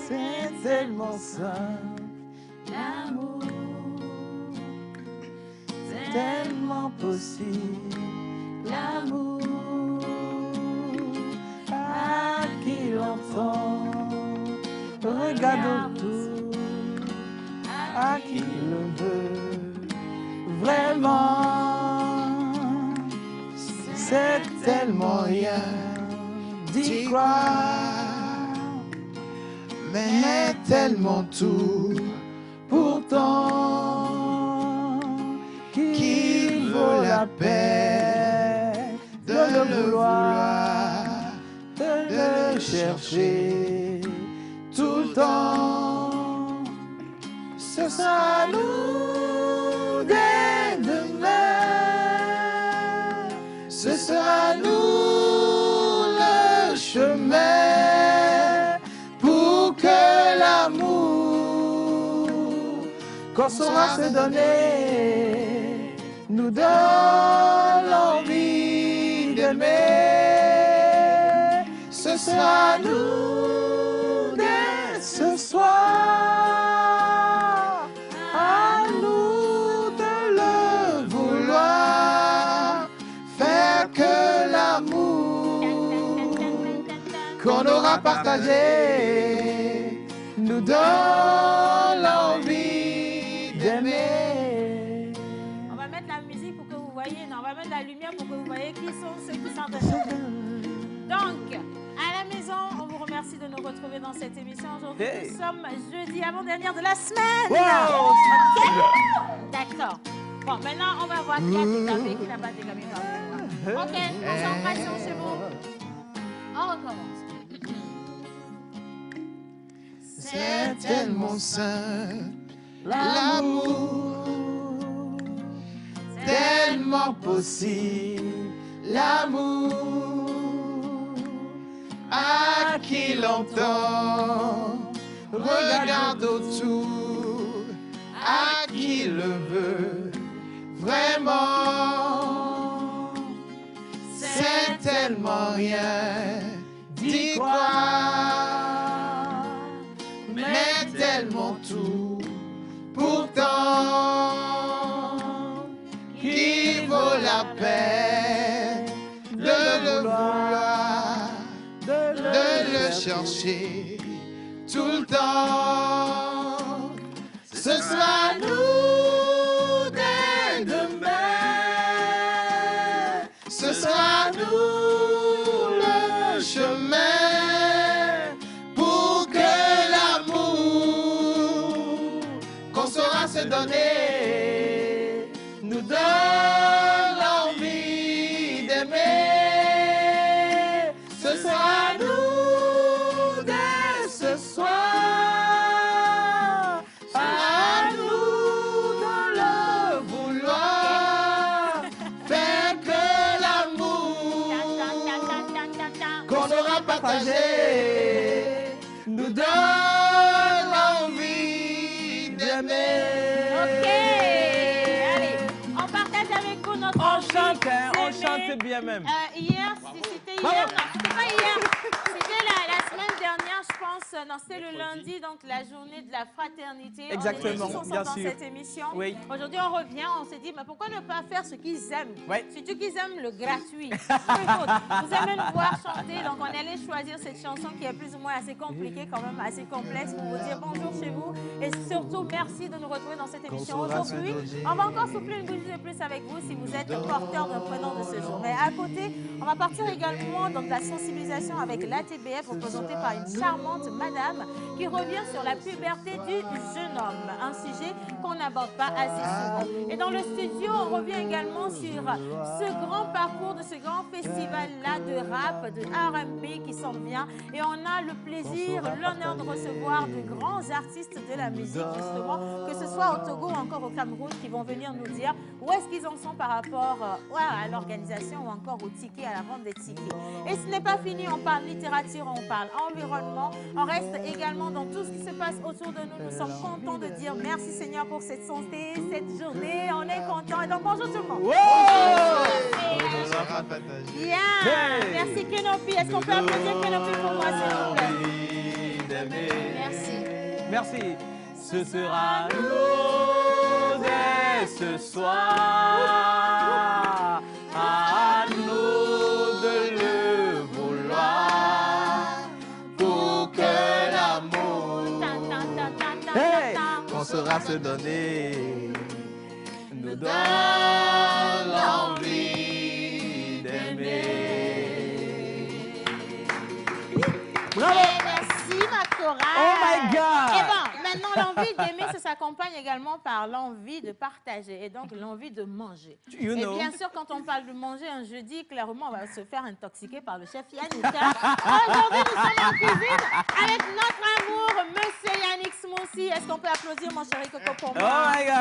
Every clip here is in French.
C'est tellement simple, L'amour, tellement possible. l'amour, À qui l'entend, regarde autour, à qui le veut vraiment. C'est tellement rien d'y croire, mais tellement tout pourtant qu'il vaut la peine de le vouloir, de le chercher tout le temps. Ce sera nous dès demain, ce sera nous le chemin pour que l'amour qu'on saura se donner nous donne l'envie d'aimer. Ce sera nous dès ce soir, à nous de le vouloir, faire que l'amour qu'on aura partagé nous donne l'envie d'aimer. On va mettre la musique pour que vous voyez, non, on va mettre la lumière pour que vous voyez qui sont ceux qui sont ensemble. Donc, à la maison, on vous remercie de nous retrouver dans cette émission. Aujourd'hui, nous sommes jeudi avant-dernière de la semaine. Wow! Ok? D'accord. Bon, maintenant, on va voir qui a décapé, qui n'a pas décapé. Ok, concentration chez vous. On recommence. C'est tellement simple, l'amour, tellement possible, l'amour, à qui l'entend, regarde autour, à qui le veut vraiment. C'est tellement rien d'y croire, mais tellement tout pourtant qu'il vaut la peine de le vouloir, de le chercher tout le temps. Ce sera nous dès demain, ce sera nous le chemin pour que l'amour qu'on saura se donner nous donne l'envie d'aimer. Ce sera nous dès ce soir, à nous de le vouloir, faire que l'amour qu'on aura partagé nous donne l'envie d'aimer. Ok, allez, on partage avec vous notre On chante, hein, on d'aimer. chante bien même. Hier, c'était hier, non, c'était pas hier, c'était la semaine dernière, je pense, non, c'était le lundi, donc la journée de la fraternité. Exactement, On était tous bien ensemble dans sûr. cette émission. Oui. Aujourd'hui, on revient, on s'est dit, mais pourquoi ne pas faire ce qu'ils aiment? Oui. Surtout qu'ils aiment le gratuit. Vous aimez nous voir chanter, donc on allait choisir cette chanson qui est plus ou moins assez compliquée, quand même assez complexe, pour vous dire bonjour chez vous. Et surtout, merci de nous retrouver dans cette émission. Aujourd'hui, on va encore souffler une bougie de plus avec vous si vous êtes porteur d'un prénom de ce jour. Mais à côté, on va partir également dans de la sensibilisation avec l'ATBF, représentée par une charmante madame qui revient sur la puberté du jeune homme, un sujet qu'on n'aborde pas assez souvent. Et dans le studio, on revient également sur ce grand parcours de ce grand festival-là de rap, de R&B qui s'en vient. Et on a le plaisir, l'honneur de recevoir de grands artistes de la musique, justement, que ce soit au Togo ou encore au Cameroun, qui vont venir nous dire où est-ce qu'ils en sont par rapport à l'organisation ou encore au ticket, à la vente des tickets. Et ce n'est pas fini, on parle littérature, on parle environnement, on reste également dans tout ce qui se passe autour de nous. Nous sommes contents de dire merci Seigneur pour cette santé, cette journée, on est contents. Et donc bonjour tout le monde. Wow! On sera partagé. Bien. Merci Kenopi. Est-ce qu'on peut applaudir Kenopi pour moi, s'il vous plaît? Merci. Merci. Ce sera nous dès ce soir. À nous de le vouloir. Pour que l'amour Hey! qu'on saura se donner Nous donne l'envie d'aimer. Bravo! Merci ma chorale. Oh my God! Et bon, maintenant l'envie d'aimer, ça s'accompagne également par l'envie de partager et donc l'envie de manger. You Et know. bien sûr, quand on parle de manger un jeudi, clairement, on va se faire intoxiquer par le chef Yannick. Aujourd'hui, nous sommes en cuisine avec notre amour, Monsieur Yannick Smoussi. Est-ce qu'on peut applaudir mon chéri Coco pour Oh moi? my God!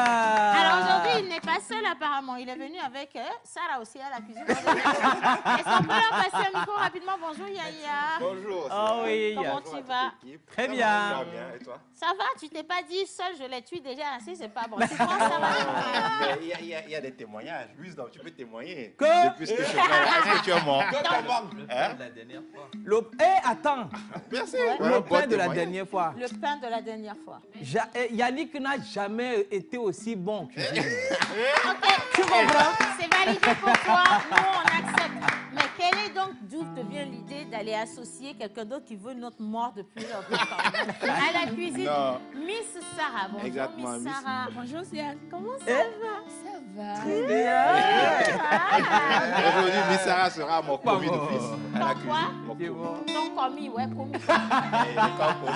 Alors aujourd'hui, il n'est pas seul apparemment. Il est venu avec Sarah aussi à la cuisine. Est-ce qu'on peut leur passer un micro rapidement? Bonjour Yaya. Bonjour. Oh oui. Comment tu vas? Très bien. Ça va bien, et toi? Ça va, tu t'es pas dit seul, je les tue déjà assis, c'est pas bon. Tu penses ça va? Mais il y a des témoignages. Wisdom, tu peux témoigner. Que? Depuis ce que je fais là, est-ce que tu es mort? Hein? Attends. Merci. Le pain de la dernière fois. Le pain de la dernière fois. Yannick n'a jamais été aussi bon en cuisine. Ok, tu comprends? C'est validé pour toi, nous on accepte. Mais quelle est donc d'où te vient l'idée d'aller associer quelqu'un d'autre qui veut notre mort depuis longtemps à la cuisine? Non. Miss Sarah, bonjour Exactement, Miss Miss. Sarah. Bonjour Siane, comment ça Eh? va? Ça va. Très bien. Aujourd'hui, Miss Sarah sera mon commis d'office à la Ton quoi? cuisine. Mon C'est commis. bon. Ton commis, ouais, commis. Et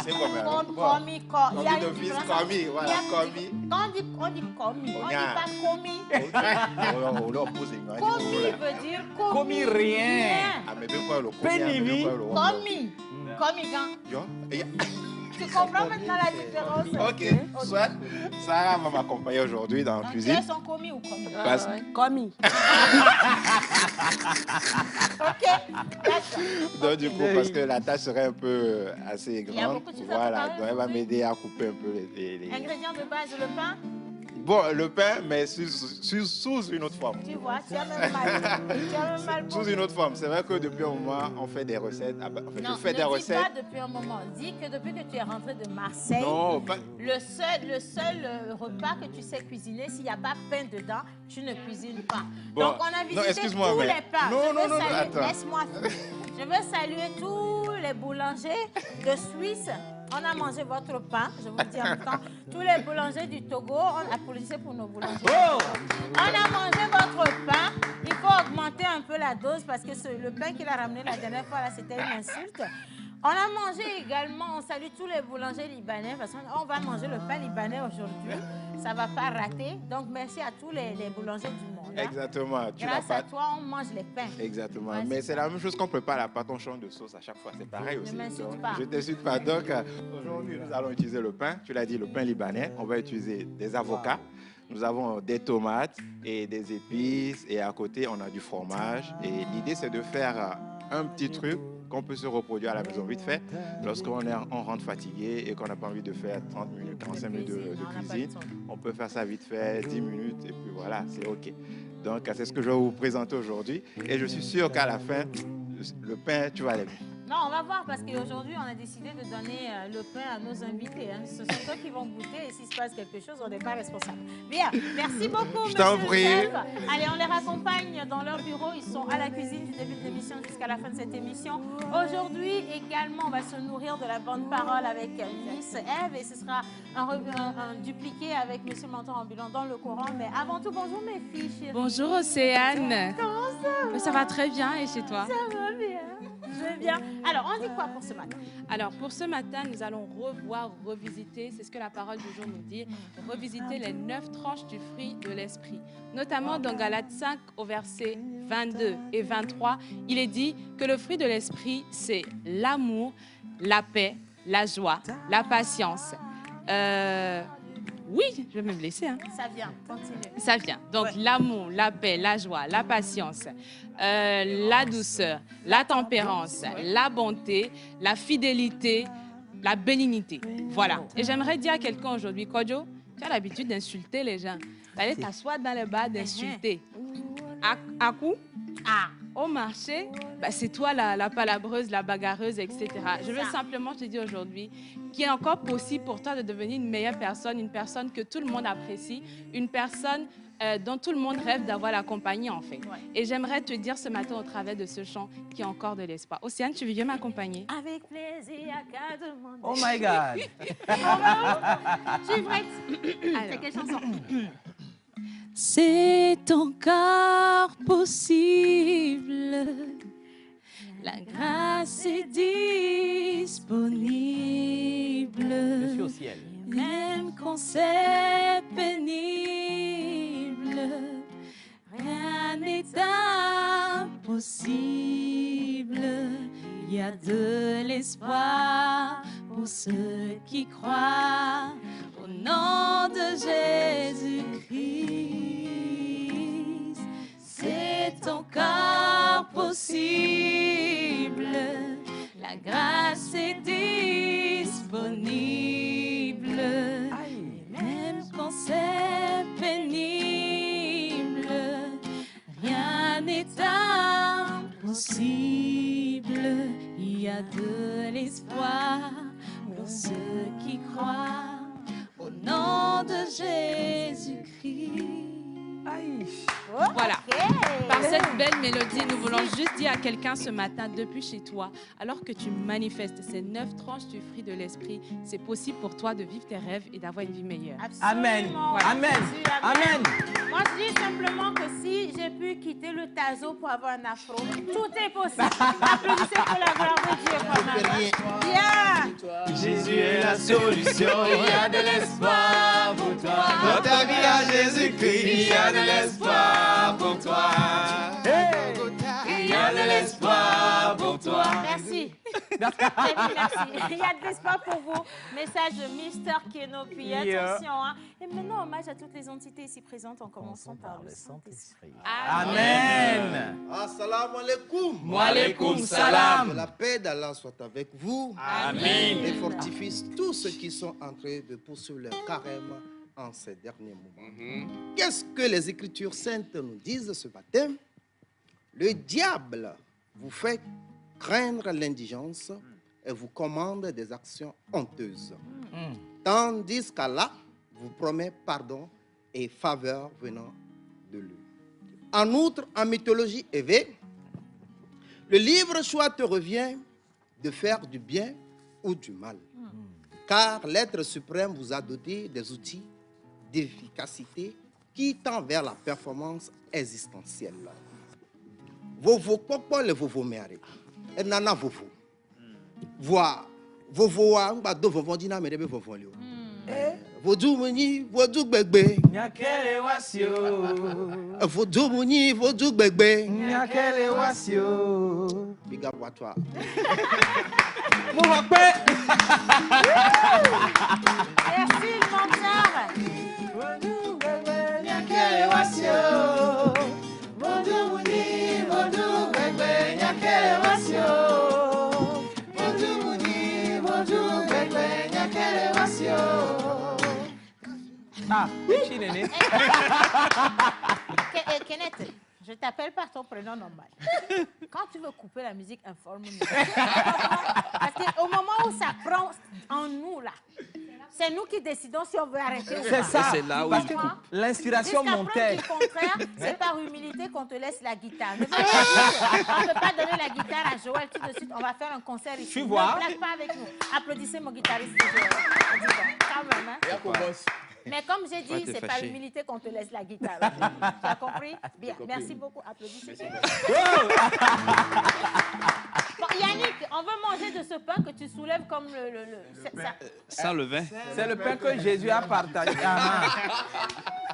c'est comme un Ton commis, il y a commis une d'office, différence. commis, voilà, Il y a- commis. Quand on dit commis, on On dit y a- pas commis. On leur pose une grande Commis question, là. veut dire commis. Commis rien. Ah, mais bien quoi le commis? Pénible. Commis. Commis, quand. Yo, et y a- Tu comprends maintenant la différence? Ok, soit Sarah va m'accompagner aujourd'hui dans la Donc, cuisine. elles sont commis ou commis? Parce- Commis. Ok, d'accord. Donc, du coup, parce que la tâche serait un peu assez Il y a grande. beaucoup de choses à Voilà, préparer donc elle va aujourd'hui. m'aider à couper un peu les... Ingrédients de base, le pain, Bon, le pain, mais sous une autre forme. tu vois, tu as même mal. Tu as même mal. Sous une autre forme. C'est vrai que depuis un moment, on fait des recettes. Ah ben, en fait, Non, je fais des ne dis recettes. pas depuis un moment. Dis que depuis que tu es rentré de Marseille, Non, pas... le seul repas que tu sais cuisiner, s'il n'y a pas pain dedans, tu ne cuisines pas. Bon, Donc, on a non, visité excuse-moi, tous mais- les pains. Non, Je non, veux non, saluer- attends. Laisse-moi finir. Je veux saluer tous les boulangers de Suisse. On a mangé votre pain, je vous le dis en même temps. Tous les boulangers du Togo, on applaudissait pour nos boulangers. Oh! On a mangé votre pain. Il faut augmenter un peu la dose parce que le pain qu'il a ramené la dernière fois, là, c'était une insulte. On a mangé également, on salue tous les boulangers libanais parce qu'on va manger le pain libanais aujourd'hui. Ça ne va pas rater. Donc, merci à tous les boulangers du monde. hein. Exactement. Tu Grâce n'as à pas... toi, on mange les pains. Exactement. Ouais, mais c'est c'est la même chose qu'on prépare la pâte, on change de sauce à chaque fois. C'est pareil aussi. m'insulte Donc, pas. je ne t'insulte pas. Donc, aujourd'hui, nous allons utiliser le pain. Tu l'as dit, le pain libanais. On va utiliser des avocats. Nous avons des tomates et des épices. Et à côté, on a du fromage. Et l'idée, c'est de faire un petit truc qu'on peut se reproduire à la maison vite fait lorsqu'on on rentre fatigué et qu'on n'a pas envie de faire 30 minutes, 45 minutes de cuisine. On peut faire ça vite fait, 10 minutes et puis voilà, c'est OK. Donc, c'est ce que je vais vous présenter aujourd'hui. Et je suis sûr qu'à la fin, le pain, tu vas l'aimer. Non, on va voir parce qu'aujourd'hui, on a décidé de donner le pain à nos invités. hein. Ce sont eux qui vont goûter et s'il se passe quelque chose, on n'est pas responsable. Bien, merci beaucoup, Je t'en monsieur prie. le chef. Allez, on les raccompagne dans leur bureau. Ils sont à la cuisine du début de l'émission jusqu'à la fin de cette émission. Aujourd'hui, également, on va se nourrir de la bonne parole avec Miss Eve et ce sera un dupliqué avec monsieur Mentor Ambulant dans le courant. Mais avant tout, bonjour mes filles chéries. Bonjour Océane. Comment ça va? Ça va très bien et chez toi? Ça va bien. Je vais bien. Alors, on dit quoi pour ce matin? Alors pour ce matin, nous allons revisiter, c'est ce que la parole du jour nous dit, revisiter les 9 tranches du fruit de l'esprit. Notamment dans Galates 5 au verset 22 et 23, il est dit que le fruit de l'esprit, c'est l'amour, la paix, la joie, la patience. Oui, je vais me blesser. Hein. Ça vient, continue. Ça vient. Donc, l'amour, la paix, la joie, la patience, la douceur, la tempérance, la bonté, la fidélité, la bénignité. Voilà. Et j'aimerais dire à quelqu'un aujourd'hui, Kodjo, tu as l'habitude d'insulter les gens. D'aller t'asseoir dans les bars, d'insulter. à coup, Ah, au marché, bah, c'est toi la palabreuse, la bagarreuse, etc. Je veux simplement te dire aujourd'hui qu'il est encore possible pour toi de devenir une meilleure personne, une personne que tout le monde apprécie, une personne dont tout le monde rêve d'avoir la compagnie, en fait. Ouais. Et j'aimerais te dire ce matin au travers de ce chant qu'il y a encore de l'espoir. Océane, tu veux bien m'accompagner? avec plaisir, qu'à demander. Oh my God. Je suis prête. C'est Alors. quelle chanson? C'est encore possible, la grâce est disponible, Je suis au ciel. même quand c'est pénible, rien n'est impossible, il y a de l'espoir pour ceux qui croient au nom de Jésus-Christ. C'est encore possible, la grâce est disponible, même quand c'est pénible, rien n'est impossible, il y a de l'espoir pour ceux qui croient au nom de Jésus-Christ. Voilà. Par cette belle mélodie, nous voulons juste dire à quelqu'un ce matin, depuis chez toi, alors que tu manifestes ces 9 tranches du fruit de l'esprit, c'est possible pour toi de vivre tes rêves et d'avoir une vie meilleure. Amen. Absolument. Amen. Jésus, Amen. Moi, je dis simplement que si j'ai pu quitter le tazo pour avoir un afro, tout est possible. Applaudissez pour la gloire de Dieu quand même. Bien. Jésus est la solution, il y a de l'espoir pour toi. Dans ta vie à Jésus-Christ, il y a de l'espoir pour toi. Il y a de l'espoir pour toi. Merci. Merci. Il y a de l'espoir pour vous. Message de Mr. Kenopi. Yeah. Attention. Hein. Et maintenant, hommage à toutes les entités ici présentes en commençant par le Saint-Esprit. Amen. Assalamu alaikum. Wa alaikum salam. Que la paix d'Allah soit avec vous. Amen. Et fortifie tous ceux qui sont en train de poursuivre leur carême en ces derniers moments. Qu'est-ce que les Écritures saintes nous disent ce matin? Le diable vous fait craindre l'indigence et vous commande des actions honteuses. Tandis qu'Allah vous promet pardon et faveur venant de lui. En outre, en mythologie éveillée, le libre choix te revient de faire du bien ou du mal. Car l'être suprême vous a doté des outils d'efficacité qui tendent vers la performance existentielle. Vovo popo le vovo mere. Et nana vovo. Voix vovo wa ngba do vovo dina mere be vovo le o. Vodu muni vodu gbegbe. Nyakele wasio. Vodu muni vodu gbegbe. Nyakele wasio. Big up à toi. Mouakpe. Merci, mon frère. Nyakele wasio. Vodu muni, vodu gbegbe. Nyakele wasio. Vodu muni, vodu gbegbe. Nyakele wasio. Ah, petit néné. Kenneth, je t'appelle par ton prénom normal. Quand tu veux couper la musique, informe-nous. Parce qu'au moment où ça prend en nous, là, c'est nous qui décidons si on veut arrêter ou C'est pas. ça. c'est là où Parce il que coupe. l'inspiration Jusqu'à montait. preuve du contraire, c'est par humilité qu'on te laisse la guitare. Ne pas dire, on ne peut pas donner la guitare à Joël tout de suite. On va faire un concert ici. Tu vois. Ne blague pas avec nous. Applaudissez mon guitariste Joël. Dis donc, quand même, hein. Mais comme j'ai dit, c'est par humilité qu'on te laisse la guitare. Tu as compris? Bien. Merci beaucoup. Applaudissez. Bon, Yannick, on veut manger de ce pain que tu soulèves comme Sans le vin. C'est le pain que Jésus a partagé. Ah,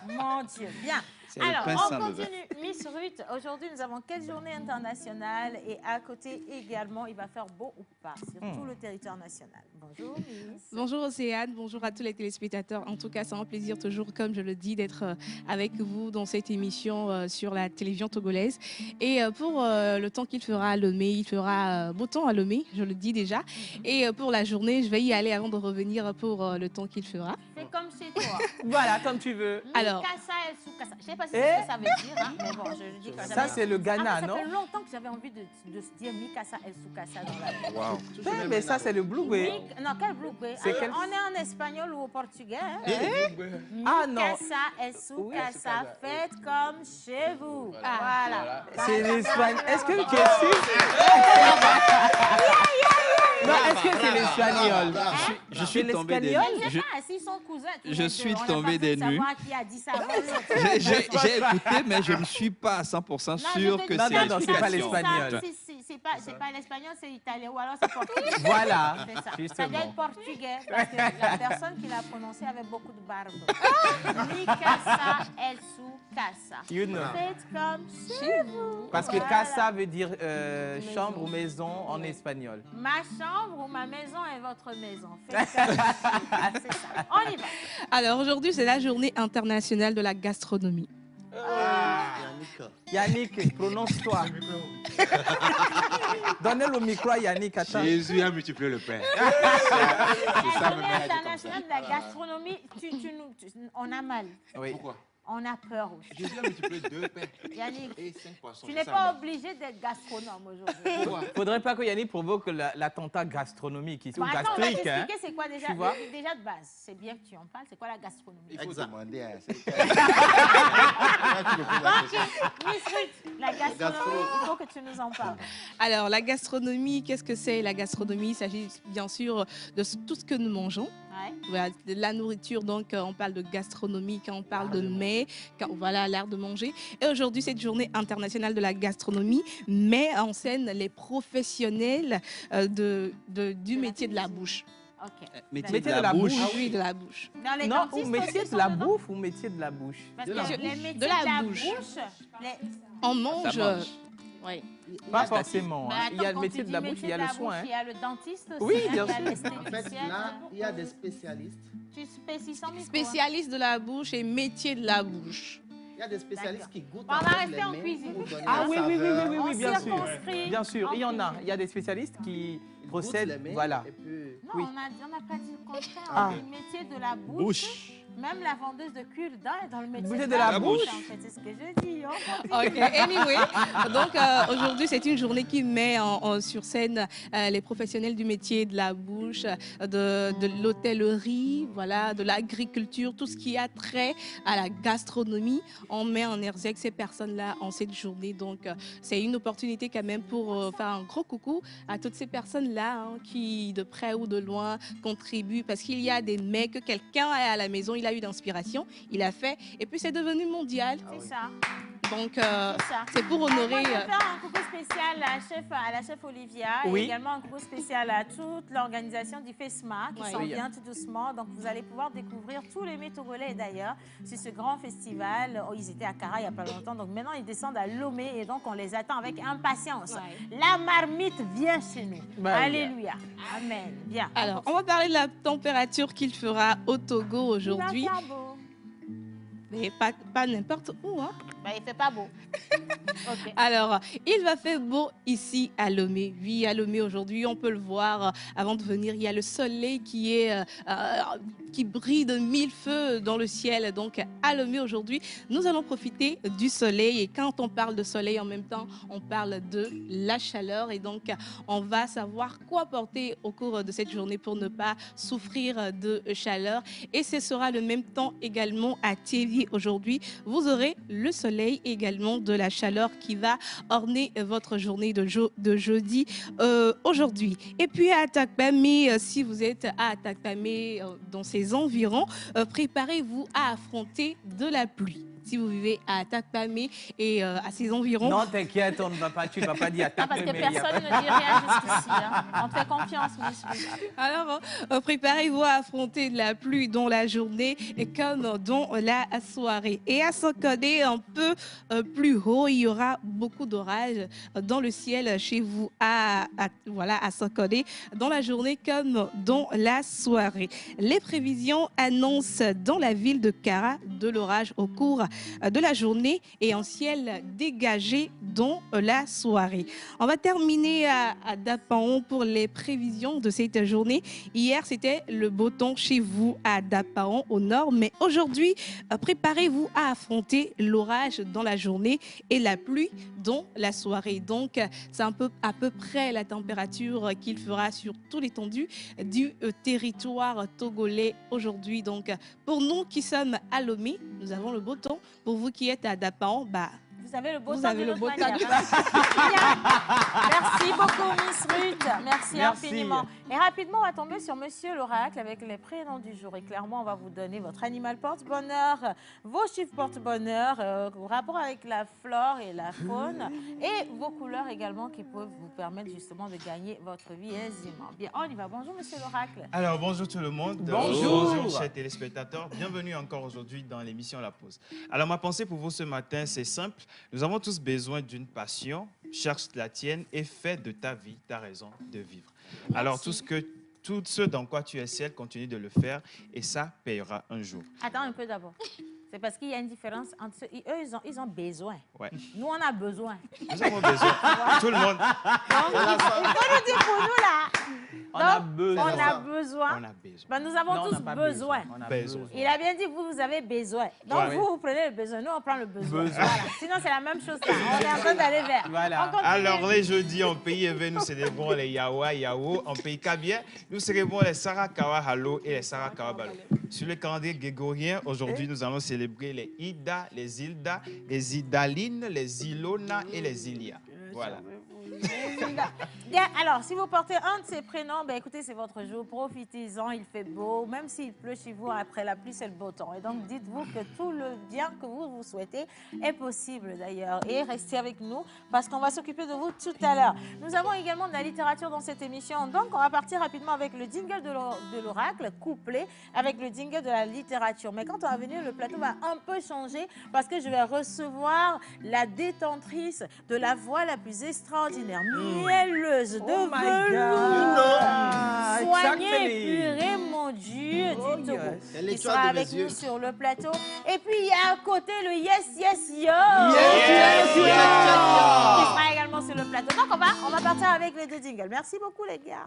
Mon Dieu, bien. C'est le Alors, pain on sans levain. continue. Miss Ruth, aujourd'hui, nous avons quelle journée internationale et à côté également, il va faire beau ou pas sur tout le territoire national. Bonjour, Miss. Bonjour Océane, bonjour à tous les téléspectateurs. En tout cas, c'est un plaisir toujours, comme je le dis, d'être avec vous dans cette émission sur la télévision togolaise. Et pour le temps qu'il fera à Lomé, il fera beau temps à Lomé, je le dis déjà. Et pour la journée, je vais y aller avant de revenir pour le temps qu'il fera. C'est comme chez toi. voilà, comme tu veux. Alors- Mikasa El Soukasa. J'ai pas si c'est ce que ça veut dire, hein, mais bon, je le dis quand même. Ça, c'est le Ghana, non? Ça fait longtemps que j'avais envie de se dire Mikasa El Sukasa dans la vie. Wow. Ouais, mais ça, c'est le Blue Bay. Non, quel Blue Bay? Quel... On est en espagnol ou au portugais. Hein? Ah non. Mikasa El Sukasa, faites comme chez vous. Voilà. C'est l'espagnol. Est-ce que tu es sûr? Non, est-ce que c'est l'espagnol? Je suis tombé des Je ne sais pas s'ils sont cousins. Je suis tombé des nues. Qui a dit ça avant l'autre. J'ai écouté, mais je ne suis pas à 100% sûr que c'est non, c'est pas l'explication. l'espagnol. C'est pas l'espagnol, c'est italien ou alors c'est portugais. Voilà, C'est ça. Ça justement. doit être portugais parce que la personne qui l'a prononcé avait beaucoup de barbe. Mikasa El Sukasa. You know. Faites comme chez vous. Parce que Voilà. casa veut dire chambre ou maison en espagnol. Ma chambre ou ma maison est votre maison. Faites comme chez vous. C'est ça. On y va. Alors aujourd'hui, c'est la journée internationale de la gastronomie. Yannick, prononce-toi. Donnez le micro à Yannick, attends. Jésus a multiplié le pain. La journée internationale de la gastronomie, on a mal. Oui. Pourquoi? On a peur aussi. Jésus a multiplié 2 pains Yannick, et 5 poissons. tu n'es pas obligé d'être gastronome aujourd'hui. Pourquoi? Faudrait pas que Yannick provoque l'attentat gastronomique ici, ou Bon, attends, on va gastrique. Hein. t'expliquer c'est quoi déjà. Tu vois? Déjà de base, c'est bien que tu en parles. C'est quoi la gastronomie? Il faut Exact. demander à Miss Ruth, la gastronomie, il faut que tu nous en parles. Alors, la gastronomie, qu'est-ce que c'est? La gastronomie, il s'agit bien sûr de tout ce que nous mangeons. Ouais. Voilà, de la nourriture, donc on parle de gastronomie, quand on parle de mets, voilà, l'art de manger. Et aujourd'hui, cette journée internationale de la gastronomie met en scène les professionnels du métier de la bouche. Ok. Métier de la bouche. Ah oui, de la bouche. Dans les Non, dentistes ou métier aussi de la sont dedans? bouffe ou métier de la bouche. Parce De que la les bouche. métiers De la bouche. On mange. Ça mange. Oui. Pas forcément. Mais Hein. Il y a attends, le métier quand tu de la dis bouche, il y a le soin. Hein. Il y a le dentiste aussi. Oui, hein, bien il y a sûr. En fait, l'esthéticienne. là, il y a des spécialistes. Tu spécifies sans micro. Spécialiste de la bouche et métier de la bouche. Il y a des spécialistes D'accord. qui goûtent On va avec rester les en mains cuisine. pour donner Ah la oui, oui, oui, saveur. oui, oui, bien sûr. circonscrit. Bien sûr, il y en a. cuisine. Il y a des spécialistes qui Ils goûtent procèdent. les mains Voilà. et puis- Non, Oui. on n'a pas dit le contraire. Ah. Le métier de la bouche. Même la vendeuse de cure-dents est dans le métier Boucher de de la la bouche. bouche. En fait, c'est ce que je dis. On Ok, anyway. Donc aujourd'hui, c'est une journée qui met sur scène les professionnels du métier de la bouche, de l'hôtellerie, voilà, de l'agriculture, tout ce qui a trait à la gastronomie. On met en exergue ces personnes-là en cette journée. Donc c'est une opportunité quand même pour faire un gros coucou à toutes ces personnes-là hein, qui, de près ou de loin, contribuent. Parce qu'il y a des mets que quelqu'un a à la maison, il a eu d'inspiration, il a fait, et puis c'est devenu mondial. C'est ça. Donc, C'est ça. c'est pour Moi, honorer... je vais faire un coucou spécial à la chef Olivia Oui. et également un coucou spécial à toute l'organisation du FESMA qui Oui. s'en Oui. vient tout doucement. Donc, vous allez pouvoir découvrir tous les mets togolais d'ailleurs sur ce grand festival. Oh, ils étaient à Kara il n'y a pas longtemps. Donc, maintenant, ils descendent à Lomé et donc, on les attend avec impatience. Ouais. La marmite vient chez nous. Bah, Alléluia. Amen. Bien. Alors, on va parler de la température qu'il fera au Togo aujourd'hui, Il va faire beau. mais pas n'importe où. Hein. Ben, il fait pas beau. OK. Alors, il va faire beau ici à Lomé. Oui, à Lomé aujourd'hui, on peut le voir. Avant de venir, il y a le soleil qui brille de mille feux dans le ciel. Donc, à Lomé aujourd'hui, nous allons profiter du soleil. Et quand on parle de soleil, en même temps, on parle de la chaleur. Et donc, on va savoir quoi porter au cours de cette journée pour ne pas souffrir de chaleur. Et ce sera le même temps également à Thiévi aujourd'hui. Vous aurez le soleil et également de la chaleur qui va orner votre journée de jeudi aujourd'hui. Et puis à Atakpamé, si vous êtes à Atakpamé dans ses environs, préparez-vous à affronter de la pluie. Si vous vivez à Atakpamé et à ses environs. Non, t'inquiète, on ne va pas, tu ne vas pas dire Ah, attaque parce que mais il y a personne pas- ne dit rien jusqu'ici. Hein. On te fait confiance, Miss Ruth. Alors, préparez-vous à affronter de la pluie dans la journée et comme dans la soirée. Et à Sokodé, un peu plus haut, il y aura beaucoup d'orages dans le ciel chez vous voilà, à Sokodé, dans la journée comme dans la soirée. Les prévisions annoncent dans la ville de Kara de l'orage au cours de la journée et un ciel dégagé dans la soirée. On va terminer à Dapaon pour les prévisions de cette journée. Hier, c'était le beau temps chez vous à Dapaon au nord, mais aujourd'hui, préparez-vous à affronter l'orage dans la journée et la pluie dans la soirée. Donc, c'est à peu près la température qu'il fera sur toute l'étendue du territoire togolais aujourd'hui. Donc, pour nous qui sommes à Lomé, nous avons le beau temps. Pour vous qui êtes à Dapaon, vous avez le beau vous temps avez de le beau notre temps. manière. Merci beaucoup, Miss Ruth. Merci infiniment. Et rapidement, on va tomber sur Monsieur l'Oracle avec les prénoms du jour. Et clairement, on va vous donner votre animal porte-bonheur, vos chiffres porte-bonheur, vos rapports avec la flore et la faune, et vos couleurs également qui peuvent vous permettre justement de gagner votre vie aisément. Bien, on y va. Bonjour, Monsieur l'Oracle. Alors, bonjour tout le monde. Bonjour, chers téléspectateurs. Bienvenue encore aujourd'hui dans l'émission La Pause. Alors, ma pensée pour vous ce matin, c'est simple. Nous avons tous besoin d'une passion. Cherche la tienne et fais de ta vie ta raison de vivre. Merci. Alors, tout ce dans quoi tu excelles, continue de le faire et ça payera un jour. Attends un peu d'abord. C'est parce qu'il y a une différence entre ceux, eux, ils ont besoin. Ouais. Nous, on a besoin. Nous avons besoin. Tout le monde. Donc, il faut nous dire pour nous, là. On a besoin. On a besoin. On a besoin. Ben, nous avons tous besoin. Il a bien dit, vous avez besoin. Donc, vous prenez le besoin. Nous, on prend le besoin. Voilà. Sinon, c'est la même chose. Là. On est en train d'aller vers. Voilà. Alors, les jeudis, en pays éveillé, nous célébrons les Yawa, Yao. En pays Kabien, nous célébrons les Sarakawa Halo et les Sarakawa Balo. Sur le calendrier grégorien, aujourd'hui, nous allons célébrer les Ida, les Hilda, les Idalines, les Ilona et les Ilia. Voilà. Bien, alors, si vous portez un de ces prénoms, ben, écoutez, c'est votre jour. Profitez-en, il fait beau. Même s'il pleut chez vous, après la pluie, c'est le beau temps. Et donc, dites-vous que tout le bien que vous souhaitez est possible, d'ailleurs. Et restez avec nous, parce qu'on va s'occuper de vous tout à l'heure. Nous avons également de la littérature dans cette émission. Donc, on va partir rapidement avec le jingle de l'oracle, couplé avec le jingle de la littérature. Mais quand on va venir, le plateau va un peu changer, parce que je vais recevoir la détentrice de la voix la plus extraordinaire, mielleuse de velours, soignée, épurée, mon Dieu, du Togo. Il sera avec nous sur le plateau. Et puis, il y a à côté le Yes, Yes, Yo. Qui sera également sur le plateau. Donc, on va partir avec les deux jingles. Merci beaucoup, les gars.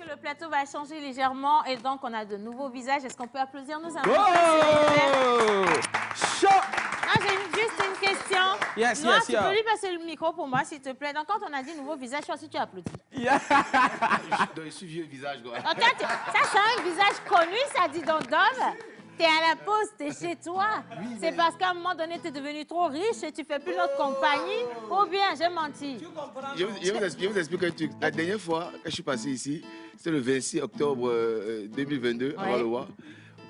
Le plateau va changer légèrement et donc on a de nouveaux visages. Est-ce qu'on peut applaudir nos invités? Chaud! J'ai juste une question. Yes, Noah, yes, tu peux lui passer le micro pour moi, s'il te plaît. Donc, quand on a dit nouveau visage, toi aussi, tu applaudis. Je suis vieux visage, quoi. Donc, ça, c'est un visage connu, ça dit donc d'homme. T'es à la poste, t'es chez toi. Oui, c'est parce qu'à un moment donné, t'es devenu trop riche et tu fais plus notre compagnie. Ou bien, j'ai menti. Je vous explique un truc. La dernière fois que je suis passé ici, c'était le 26 octobre 2022, avant le roi.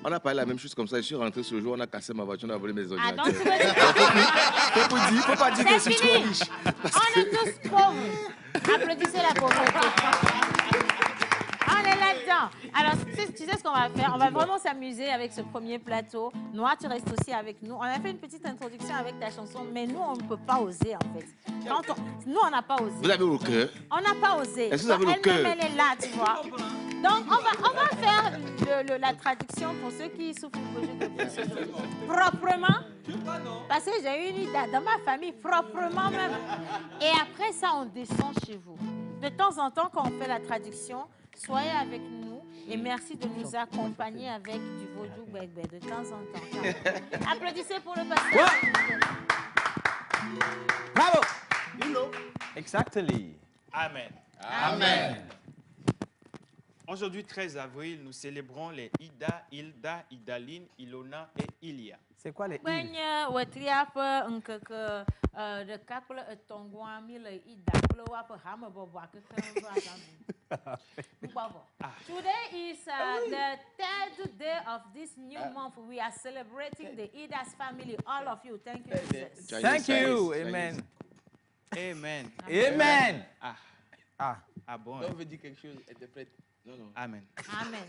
On a parlé la même chose comme ça. Je suis rentré ce jour, on a cassé ma voiture, on a volé mes ordinateurs. Attends, tu veux dire... Faut pas dire que je suis trop riche. On est tous pauvres. Applaudissez la pauvreté. On est là-dedans. Alors, tu sais ce qu'on va faire? On va vraiment s'amuser avec ce premier plateau. Noah, tu restes aussi avec nous. On a fait une petite introduction avec ta chanson, mais nous, on ne peut pas oser, en fait. Nous, on n'a pas osé. Vous avez le cœur? On n'a pas osé. Est-ce que vous avez le cœur? Elle est là, tu vois. Donc, on va faire la traduction pour ceux qui souffrent de plus aujourd'hui. Proprement. Parce que j'ai eu une idée dans ma famille, proprement même. Et après ça, on descend chez vous. De temps en temps, quand on fait la traduction, soyez avec nous et merci de nous accompagner avec du vaudou bébé de temps en temps. Applaudissez pour le pasteur. Bravo! Exactly. Amen. Amen. Aujourd'hui, 13 avril, nous célébrons les Ida, Hilda, Idaline, Ilona et Ilia. C'est quoi les Today is the third day of this new month. We are celebrating the Idas family. All of you, thank you, Jesus. Thank you. Amen. Amen. Amen. Ah bon. On veut dire quelque chose, interprète. Non, non. Amen. Amen.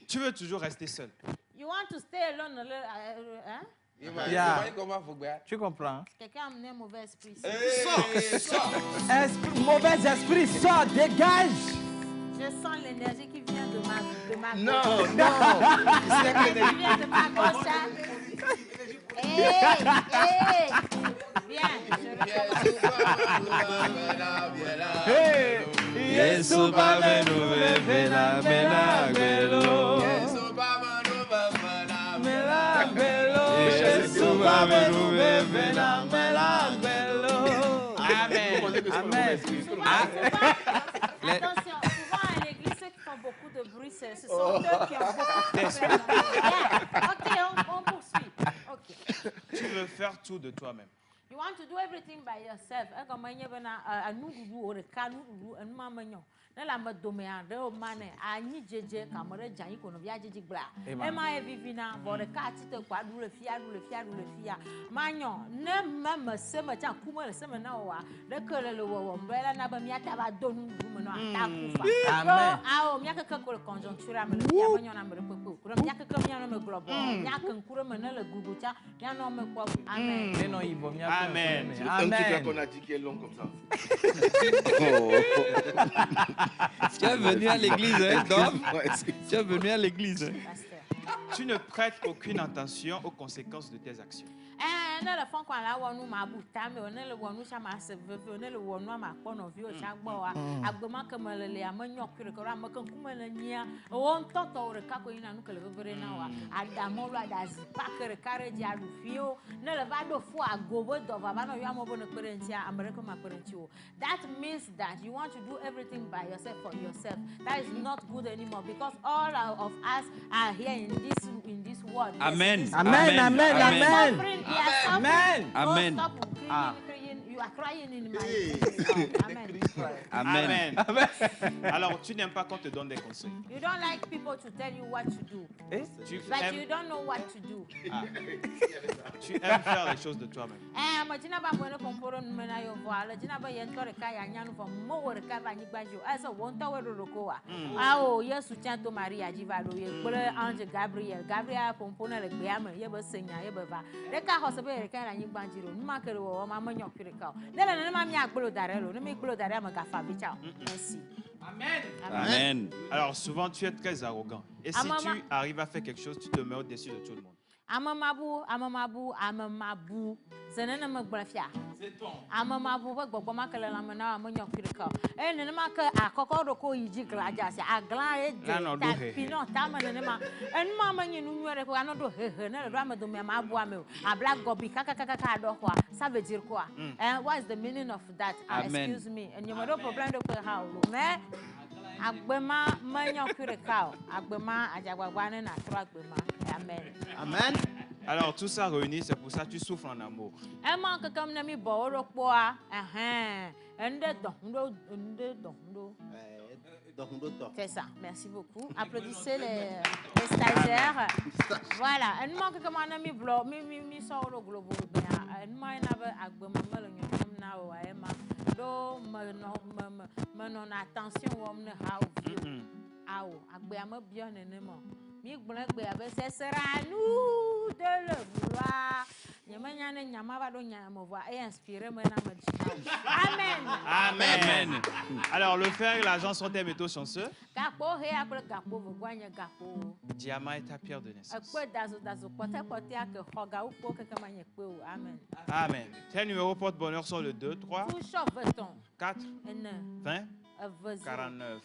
Tu veux toujours rester seul? You want to stay alone? Hein? Yeah. Tu comprends? Quelqu'un a amené un mauvais esprit. Mauvais esprit, sort, dégage. Je sens l'énergie qui vient de ma Non, gauche. non. L'énergie qui vient de ma gauche. Hey, hey. Viens, je recommence. Hey. Yesu bame nuve vela melagelo. Yesu bame nuve vela melagelo. Amen. Amen. Attention, souvent à l'église, ceux qui font beaucoup de bruit, ce sont eux qui ont beaucoup de bruit. Ok, on poursuit. Ok. Tu veux faire tout de toi-même. You want to do everything by yourself. Comme il y a un nouveau ou le canou ou un maman. Ne la me doméa de au mané a ni jeje kamere jani kono via jeje bla. Emma vivina bo de kati te kwa du le fia manyo ne mama se ma chan kuma le se ma na wa de kele le wo mbela na ba mi ata ba donu mu no ata kufa. Amen. Ah o mi aka ko conjoncture am le fia manyo na me pepe. Kuro mi aka mi na me globo. Mi aka nkuro me na le gugu cha. Ya no me kwa. Amen. Amen. Amen. Qu'on a dit qui est long comme ça. Tu es venu à l'église, hein, Dom? Tu es venu à l'église. Hein? Tu ne prêtes aucune attention aux conséquences de tes actions. Ne le font quoi là où nous m'abouta mais on est le où nous chama se veut on est le où nous ma kono vi o chagbo wa agbema que me le amanyo kure ko ma kan kuma na nia on toto re ka ko ina nu ke le vere na wa adamo lo adazi pa kere kare di alu fio ne le va do fo agobo do va no yo amobo no perentia america ma perentio. That means that you want to do everything by yourself for yourself. That is not good anymore because all of us are here in this world. Amen. Amen. Amen. Amen. Amen. Amen. Stop crying. You are crying in my Amen. Alors, tu n'aimes pas qu'on te donne des conseils. You don't like people to tell you what to do. But you don't know what to do. Tu aimes faire les choses de toi-même. Majina ba mo no komporo mena yo voala. Jina ba yen tore ka ya nyanu fo mo wore ka ba nyigba jo. Asa won ta we roko wa. Ah o Yesu chanto Maria jiva do ye. Gbere ange Gabriel. Gabriel pompona le gbe am ye ba senya ye ba va. De ka ho se be re ka na nyigba jiro. Nma kere wo ma manyo kire ka. De le ne ma mi agbolo darelo. Ne mi gbolo darelo ma ga fa bi cha. Merci. Amen. Amen. Alors souvent tu es très arrogant. Et si tu arrives à faire quelque chose, tu te mets au-dessus de tout le monde. Amamabu. Zenene me gbafia. C'est ton. Amamabu ba gbogbo makele la me na amanyo kirika. Ne ma ka akoko do ko yiji glaja se agla e je. Pino ta me ne ma. En ma manyi nu nwere ko anodo he ne do amado me ma abu ame. Abla gobi kaka do kwa. Ça veut dire quoi? What is the meaning of that? Excuse me. And you no problem do ko how. Mais agbema manyo kirika. Agbema ajagbagba ne na tro agbema. Amen. Amen. Alors tout ça réuni, c'est pour ça que tu souffres en amour. C'est ça, merci beaucoup. Applaudissez les stagiaires. Voilà, un manque comme un ami blanc, mi sort au globo. Un moyen avec non attention au homme bien mi gbọ́n gbé abẹ́ sẹ́sẹ́ra nous de le vouloir. Nyamanya ne nyama va do nyama voix et inspirer moi na me. Amen. Amen. Alors le frère et l'agent sont des métaux chanceux. Gapo he après gapo vous voyez gapo. Diamant est ta pierre de naissance. Quoi dazo pote ak hoga ou ko que manye ko. Amen. Amen. Tes numéros porte-bonheur sont le 2 3 4 20 49.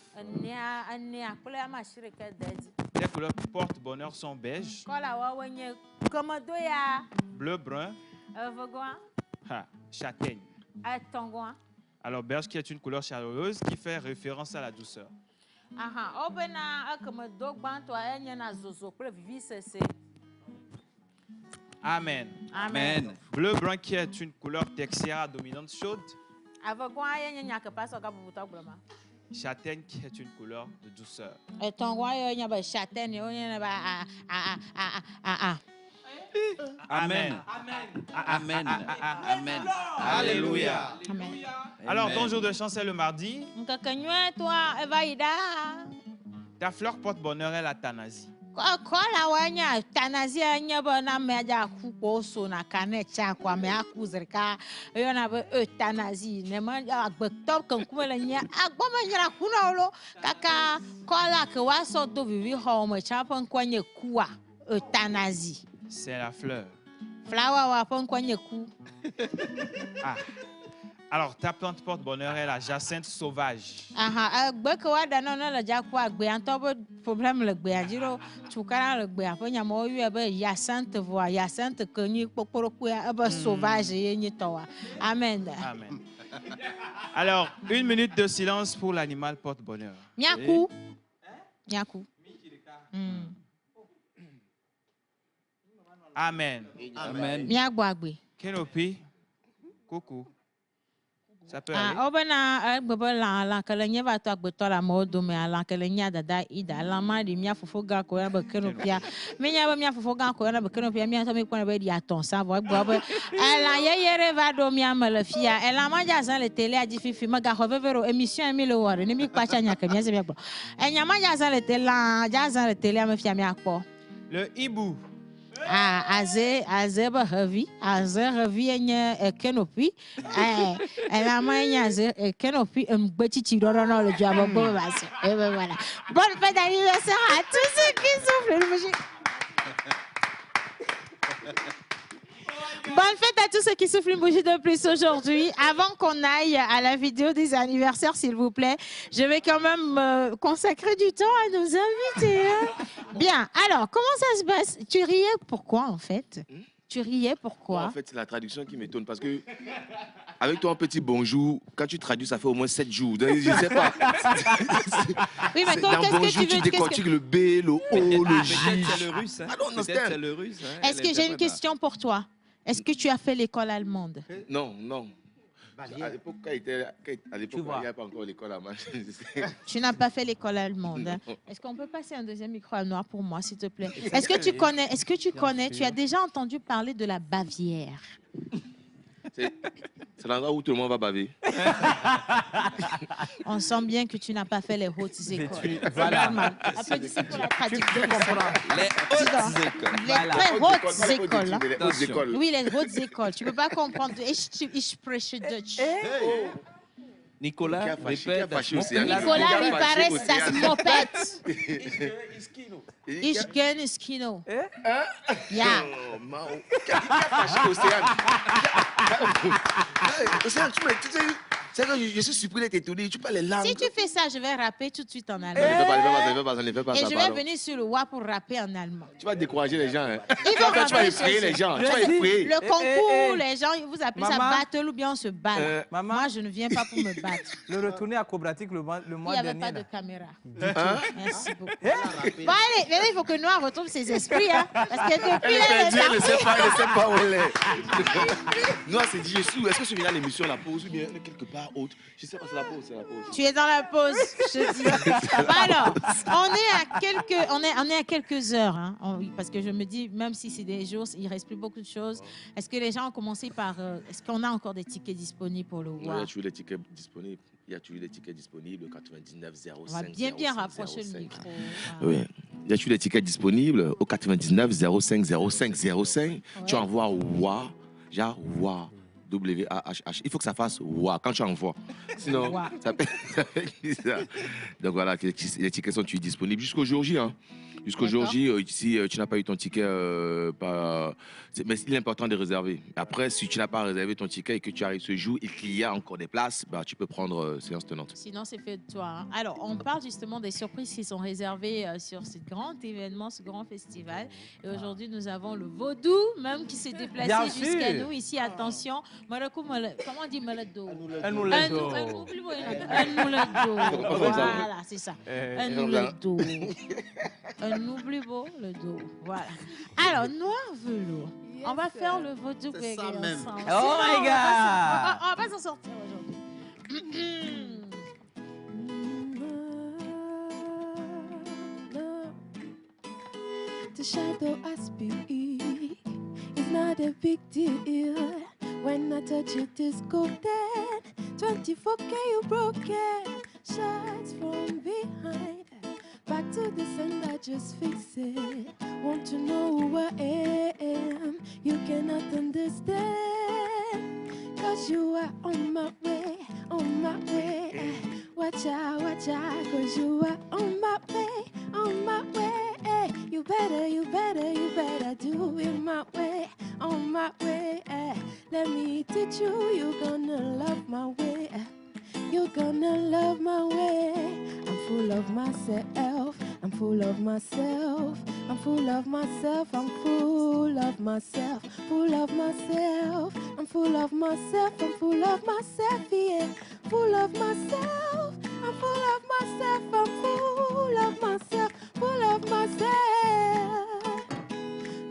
Les couleurs porte-bonheur sont beige, bleu, brun, châtaigne. Alors beige qui est une couleur chaleureuse qui fait référence à la douceur. Amen. Amen. Bleu, brun qui est une couleur tertiaire dominante chaude. châtaigne qui est une couleur de douceur. Amen. Amen. Amen. Alléluia. Alors, ton jour de chance, c'est le mardi. Ta fleur porte-bonheur est la thanasie. C'est la fleur. Ah. Alors, ta plante porte-bonheur est la jacinthe sauvage. Amen. Amen. Alors, 1 minute de silence pour l'animal porte-bonheur. Miakou. Miakou. Amen. Amen. Miagwagwe. Kenopi. Coucou. Ça peut Ah, aller. obana gbebe la kele nye va to agbeto la mo do me ala kele nya dada ida la ma di mia fofo ga ko ya be kenopia me nya be mia fofo ga ko ya be kenopia mia to me ko na be di aton sa bo gbo ela ye yere va do mia malafia ela ma ja san le tele aji fifi ma ga ho vevero émission mi le wore ni mi pa cha nya ke mia se be gbo enya ma ja san le tele ja san le tele am fia mia ko Le hibou. Ah, aze ba heavy, enye kenopi. Elle m'a aze kenopi petit no le diable bon et voilà. Bonne fête d'anniversaire à tous ceux qui soufflent le musique. Bonne fête à tous ceux qui soufflent une bougie de plus aujourd'hui. Avant qu'on aille à la vidéo des anniversaires, s'il vous plaît, je vais quand même consacrer du temps à nos invités. Bien, alors, comment ça se passe? Tu riais pourquoi, en fait? Tu riais pourquoi? En fait, c'est la traduction qui m'étonne parce que avec toi un petit bonjour, quand tu traduis, ça fait au moins 7 jours. Donc, je ne sais pas. Oui, mais dans qu'est-ce bonjour, que tu veux décortiques le B, le O, le J. C'est le russe. Hein? Peut-être c'est le russe. Hein? Est-ce que j'ai une question pour toi? Est-ce que tu as fait l'école allemande? Non, non. À l'époque, il n'y avait pas encore l'école à marche. Tu n'as pas fait l'école allemande. Est-ce qu'on peut passer un deuxième micro à noir pour moi, s'il te plaît? Est-ce que tu connais, tu as déjà entendu parler de la Bavière? C'est l'endroit où tout le monde va baver. On sent bien que tu n'as pas fait les hautes écoles. Voilà. Applaudissez pour la traduction. Les hautes écoles. Les très hautes écoles. hein. Les hautes écoles. Oui, les hautes écoles. Tu ne peux pas comprendre. Ich spreche Deutsch. Nicolas, Qui a fâché Océane? Nicolas, il paraît das Moped. Iskino. Ich kenne Skino. Ja. Oh, Mao. Qui a fâché Océane? Océane, tu sais, c'est que je suis surpris d'être étonné. Tu parles les langues. Si tu fais ça, je vais rapper tout de suite en Ne allemand. fais pas Et ça, je vais pardon. venir sur le WA pour rapper en allemand. Tu vas décourager les gens. Hein. Ils vont Tu vas rapper effrayer sur les gens. Tu Je vas sais, effrayer. le concours, les gens, vous appelez ça Maman. battle ou bien on se bat. Maman. Moi, je ne viens pas pour me battre. Le retourner à Cobratic le mois Il n'y avait dernier. pas de là. caméra. Hein? Merci beaucoup. Bon, allez, maintenant, il faut que Noah retrouve ses esprits. Hein, parce que depuis Elle est là, perdue, elle ne sait pas où elle est. Noah s'est dit, je suis où? Est-ce que je suis venu à l'émission, la pause, ou bien quelque part autre? Je sais pas, c'est la pause, c'est la pause. tu es dans la pause, je te dis. Alors, on est à quelques heures, hein, parce que je me dis, même si c'est des jours, il reste plus beaucoup de choses. Est-ce que les gens ont commencé par, est-ce qu'on a encore des tickets disponibles pour le Il y voir? a toujours les tickets disponibles. Il y a toujours les tickets disponibles, 99 05 On va bien 05, rapprocher 05. le micro. Oui. Il y a toujours les tickets disponibles au 99 05 05 05. Tu envoies WA, genre WA. W-A-H-H. Il faut que ça fasse WA quand tu envoies. Sinon, Wa. ça fait bizarre. Donc voilà, les tickets sont disponibles jusqu'au jour J. Hein. Jusqu'au jour J, si tu n'as pas eu ton ticket, mais il est important de réserver. Après, si tu n'as pas réservé ton ticket et que tu arrives ce jour et qu'il y a encore des places, bah, tu peux prendre séance tenante. Sinon, c'est fait de toi. Hein. Alors, on parle justement des surprises qui sont réservées sur ce grand événement, ce grand festival. Et aujourd'hui, nous avons le vaudou, même qui s'est déplacé Bien jusqu'à sûr. nous. Ici, attention. Comment on dit malado? Un ouledo. Voilà, c'est ça. Un ouledo. Un oubli beau, le dos. Voilà. Alors, noir velours. On va faire le vaudou C'est ça bégué même. ensemble. Oh my God. On va pas s'en sortir aujourd'hui. the shadow I speak. It's not a big deal. When I touch you, this golden 24K you broken. Shots from behind. Back to the center, just fix it. Want to know who I am? You cannot understand. Cause you are on my way, on my way. Watch out, cause you are on my way, on my way. You better do it my way, on my way. Let me teach you, you're gonna love my way. You're gonna love my way. I'm full of myself, I'm full of myself, I'm full of myself, I'm full of myself, full of myself, I'm full of myself, I'm full of myself, yeah. Full of myself, I'm full of myself, I'm full of myself, full of myself.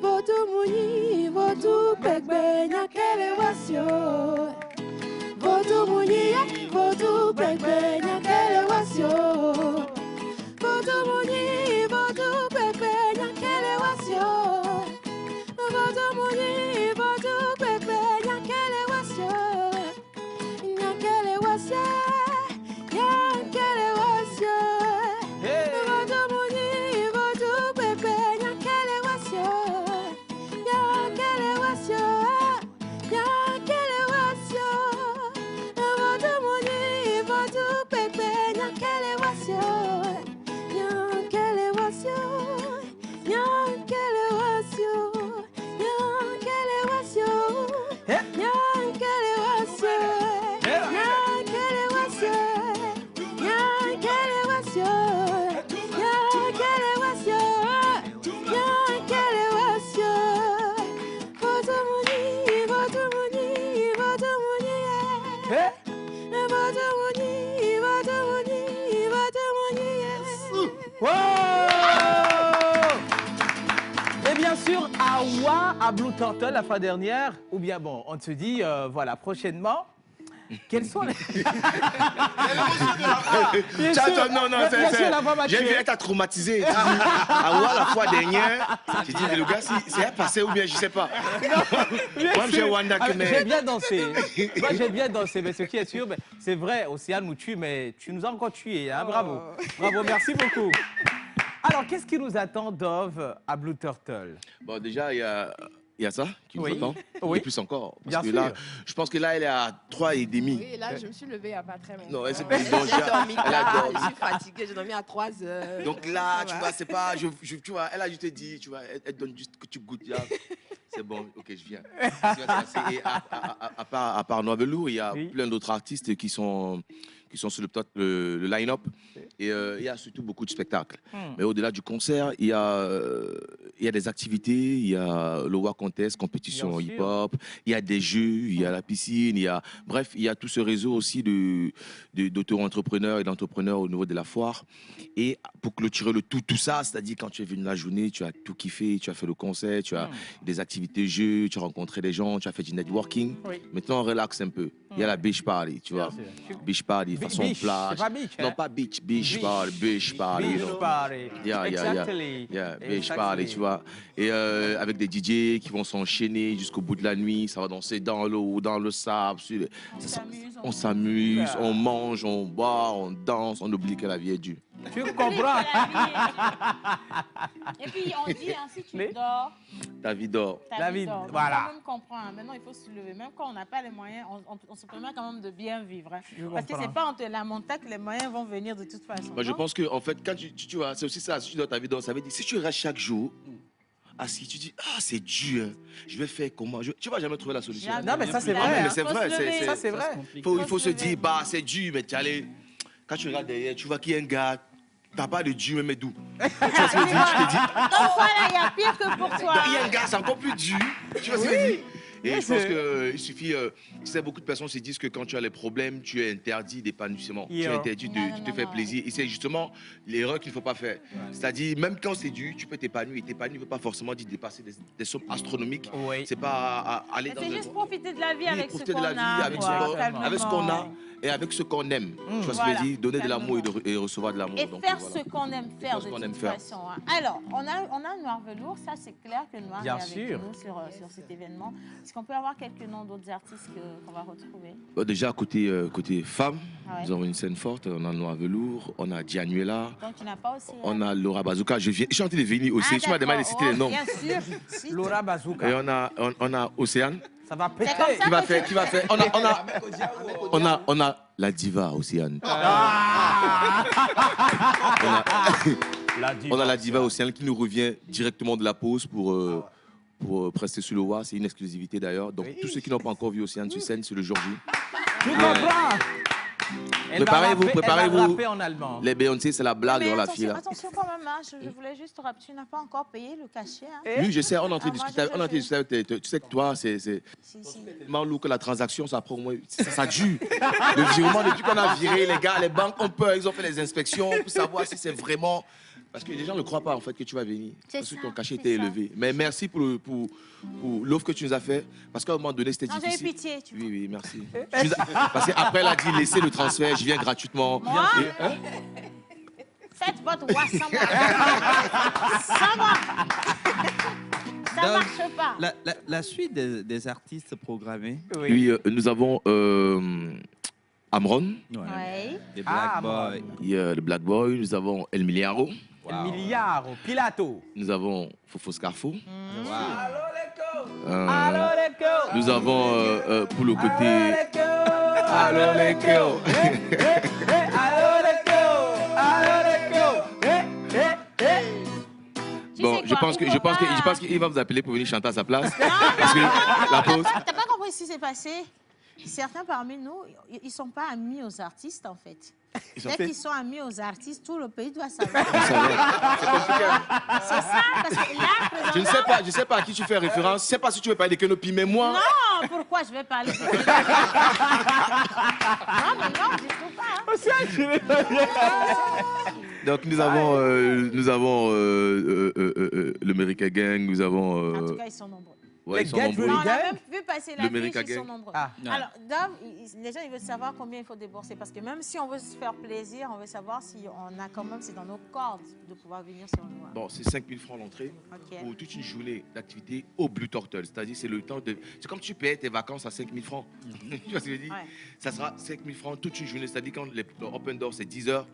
Vodu muni, vodu pegbe, nyakele wasyo. Vodu muni, vodu pegbe, nyakele wasyo. Vodu muni, vodu pegbe, nyakele wasyo. Vodu muni, vodu pegbe, nyakele wasyo. Nyakele wasyo, nyakele wasyo. Vodu muni, vodu pegbe, nyakele wasyo. Nyakele wasyo, nyakele wasyo. Vodu muni, vodu pegbe, nyakele wasyo. Nyakele wasyo, nyakele wasyo. Nyakele wasyo, nyakele wasyo. Nyakele wasyo, nyakele wasyo. Nyakele wasyo, nyakele wasyo. Vodu muni, vodu muni, vodu muni, yeah. Vodu muni, vodu muni, vodu muni, yeah. Wow! Et bien sûr, Awa à Blue Turtle la fois dernière, ou bien bon, on se dit, voilà, prochainement, quels sont les... Bien sûr, Non, bien sûr, la voix m'a j'ai vu, tué. elle t'a traumatisé. Awa, la fois dernière, j'ai dit, mais le gars, c'est passé ou bien, je sais pas. Moi, j'ai Wanda qui J'ai bien dansé. Moi, j'ai bien dansé, mais ce qui est sûr, c'est vrai, Océane nous tue, mais tu nous as encore tués. Hein, bravo. Bravo, merci beaucoup. Alors, qu'est-ce qui nous attend, Dove, à Blue Turtle? Bon, déjà, il y a ça qui nous attend. Oui. Et plus encore. Bien Parce que sûr. là, je pense que là, elle est à 3,5. Oui, là, je me suis levée il n'y a pas très longtemps. Non, elle s'est J'ai dormi elle a tard, dormi. je suis fatiguée, j'ai dormi à 3 heures. Donc là, Ça tu va. vois, c'est pas. Tu vois, elle a juste dit, tu vois, elle donne juste que tu goûtes là. C'est bon, ok, je viens. Et à part Novelou, il y a plein d'autres artistes qui sont sur le line-up. Et il y a surtout beaucoup de spectacles. Mais au-delà du concert, il y a des activités, il y a le WA Contest, compétition hip-hop, il y a des jeux, il y a la piscine, bref, il y a tout ce réseau aussi d'auto-entrepreneurs et d'entrepreneurs au niveau de la foire. Et pour clôturer le tout ça, c'est-à-dire quand tu es venu la journée, tu as tout kiffé, tu as fait le concert, tu as des activités jeux, tu as rencontré des gens, tu as fait du networking. Maintenant, on relaxe un peu. Il y a la beach party, tu vois. Beach party, façon Beach, plage. c'est pas beach, hein? Non, pas beach, beach party, beach party. Beach you know. party. Exactly. Yeah, beach party, tu vois. Et avec des DJ qui vont s'enchaîner jusqu'au bout de la nuit, ça va danser dans l'eau, dans le sable. On s'amuse, on mange, on boit, on danse, on oublie que la vie est dure. Tu comprends? Et puis on dit ainsi tu dors. Ta vie dort. Ta vie dort. Voilà. Il faut même comprendre. Maintenant, il faut se lever. Même quand on n'a pas les moyens, on se permet quand même de bien vivre. Hein. Parce que c'est pas en te lamentant que les moyens vont venir de toute façon. Moi, je pense que en fait, quand tu vois, c'est aussi ça, si tu dors ta vie dort, ça veut dire si tu restes chaque jour assis, tu dis ah c'est dur, je vais faire comment, tu vas jamais trouver la solution. Non mais ça c'est vrai. Mais c'est vrai, ça c'est vrai. Il faut se dire bah c'est dur, mais tu allais. Quand tu regardes derrière, tu vois qu'il y a un gars. T'as pas de Dieu, mais d'où? Tu vois ce que je te dis? Donc voilà, il y a pire que pour toi. Il y a un gars, c'est encore plus dur. Tu vois ce que je dis? Et je pense qu'il suffit, tu sais, beaucoup de personnes se disent que quand tu as les problèmes, tu es interdit d'épanouissement. Tu es interdit de te faire plaisir. Et c'est justement l'erreur qu'il ne faut pas faire. C'est-à-dire, même quand c'est dur, tu peux t'épanouir. Et t'épanouir ne veut pas forcément dire dépasser des sommes astronomiques. C'est pas aller dans... C'est juste profiter de la vie avec ce qu'on a. Avec ce qu'on a et avec ce qu'on aime. Tu vois ce que je veux dire? Donner de l'amour et recevoir de l'amour. Et faire ce qu'on aime faire de toute façon. Alors, on a Noir Velours, ça c'est clair que Noir est avec nous sur cet événement. Est-ce qu'on peut avoir quelques noms d'autres artistes qu'on va retrouver? Déjà, côté femmes, nous avons une scène forte. On a Noir Velours, on a Dianuela. Donc, tu n'as pas aussi... On a Laura Bazooka. Je suis en train de venir aussi. Tu m'as demandé de citer les noms. Bien sûr. Laura Bazooka. Et on a Océane. Ça va péter. Qui va faire. On a la diva Océane. On a la diva Océane qui nous revient directement de la pause pour prester sur le WA. C'est une exclusivité d'ailleurs. Donc tous ceux qui n'ont pas encore vu Océane sur scène, c'est le jour J. Préparez-vous. En allemand. Les Beyoncé, c'est la blague dans la fille là. Attention quand même, hein, je voulais juste te rappeler, tu n'as pas encore payé le cachet. Hein. Oui, je sais, on est en train de discuter. Tu sais que toi, c'est tellement lourd que la transaction, ça prend au moins... Ça dure. Le virement, depuis qu'on a viré, les gars, les banques ont peur, ils ont fait les inspections pour savoir si c'est vraiment... Parce que les gens ne croient pas en fait que tu vas venir. Parce que ton cachet était élevé. Mais merci pour l'offre que tu nous as fait. Parce qu'à un moment donné, c'était difficile. J'ai eu pitié. Oui, merci. Parce qu'après, elle a dit laissez le transfert, je viens gratuitement. Moi Faites votre voix sans moi. Sans moi. Ça ne marche pas. La suite des artistes programmés. Oui, nous avons Amron. Les Black Boys. Le Black Boy. Nous avons El Miliaro. El Miliaro, Pilato. Nous avons Fofo Scarfo. Nous avons pour le côté... Allo Leko. Bon, je pense qu'il va vous appeler pour venir chanter à sa place. Parce que la pause... T'as pas compris ce qui s'est passé? Certains parmi nous, ils ne sont pas amis aux artistes, en fait. Dès qu'ils sont amis aux artistes, tout le pays doit savoir. C'est ça, parce que là, je ne sais pas à qui tu fais référence. Je ne sais pas si tu veux parler de Kenopi, mais moi... Non, pourquoi je vais parler de Kenopi? Non, mais non, du tout pas. Donc nous avons le America Gang, nous avons... En tout cas, ils sont nombreux. Ouais, ils sont nombreux. On a même vu passer la fiche, ils sont nombreux. Ah. Alors, Dove, les gens ils veulent savoir combien il faut débourser. Parce que même si on veut se faire plaisir, on veut savoir si on a quand même, c'est dans nos cordes de pouvoir venir sur nous. Bon, c'est 5 000 francs l'entrée pour toute une journée d'activité au Blue Turtle. C'est-à-dire, c'est le temps de... C'est comme tu payes tes vacances à 5 000 francs. Tu vois ce que je veux dire? Ça sera 5 000 francs toute une journée. C'est-à-dire, quand les open doors, c'est 10 heures,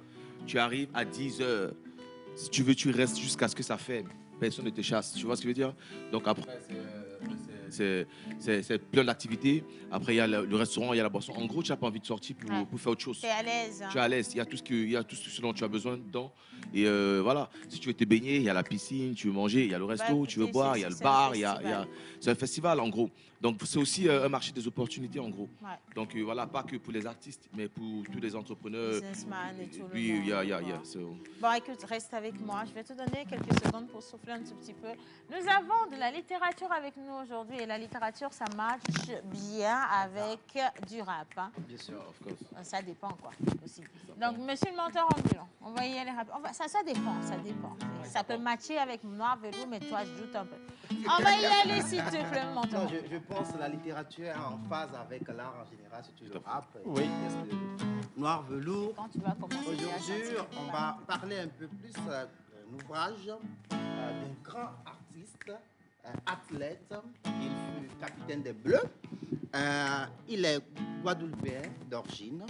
tu arrives à 10 heures. Si tu veux, tu restes jusqu'à ce que ça ferme. Personne ne te chasse. Tu vois ce que je veux dire? Donc après, c'est plein d'activités. Après, il y a le restaurant, il y a la boisson. En gros, tu n'as pas envie de sortir pour faire autre chose. Tu es à l'aise. Tu es à l'aise. Il y a tout ce dont tu as besoin dedans. Et voilà, si tu veux te baigner, il y a la piscine, tu veux manger, il y a le resto, tu veux boire, il y a le bar, c'est un festival en gros. Donc c'est aussi un marché des opportunités en gros. Donc voilà, pas que pour les artistes, mais pour tous les entrepreneurs. Businessman et tout le monde. Oui, Bon, écoute, reste avec moi. Je vais te donner quelques secondes pour souffler un tout petit peu. Nous avons de la littérature avec nous aujourd'hui. Et la littérature, ça marche bien avec du rap. Hein? Bien sûr, of course. Ça dépend quoi, aussi. Donc, monsieur le menteur ambulant, on va y aller rapidement. Ça dépend, ça dépend. Ça peut matcher avec Noir Velours, mais toi, je doute un peu. On va y aller, s'il te plaît, le menteur. Je pense que la littérature est en phase avec l'art en général, surtout le rap. Oui. Noir Velours. Quand tu vas commencer aujourd'hui, on va parler un peu plus d'un ouvrage d'un grand artiste, athlète. Il fut capitaine des Bleus. Il est guadeloupéen d'origine.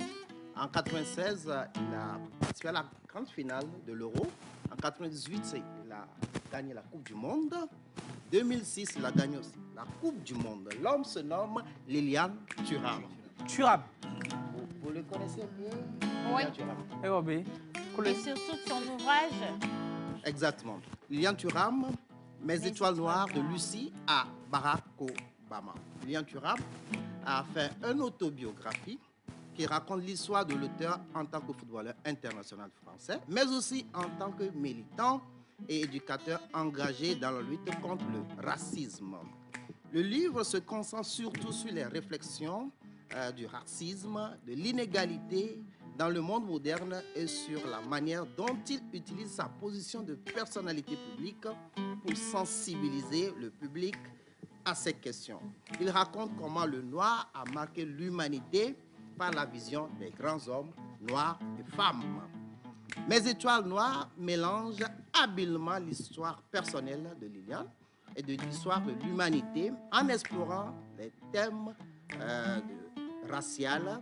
En 1996, il a participé à la grande finale de l'Euro. En 1998, il a gagné la Coupe du Monde. En 2006, il a gagné aussi la Coupe du Monde. L'homme se nomme Lilian Thuram. Thuram. Vous le connaissez bien? Oui. Et surtout son ouvrage. Exactement. Lilian Thuram, Mes étoiles noires de Lucie à Barack Obama. Lilian Thuram a fait une autobiographie qui raconte l'histoire de l'auteur en tant que footballeur international français, mais aussi en tant que militant et éducateur engagé dans la lutte contre le racisme. Le livre se concentre surtout sur les réflexions du racisme, de l'inégalité dans le monde moderne et sur la manière dont il utilise sa position de personnalité publique pour sensibiliser le public à ces questions. Il raconte comment le noir a marqué l'humanité par la vision des grands hommes noirs et femmes. Mes étoiles noires mélangent habilement l'histoire personnelle de Liliane et de l'histoire de l'humanité en explorant les thèmes raciales,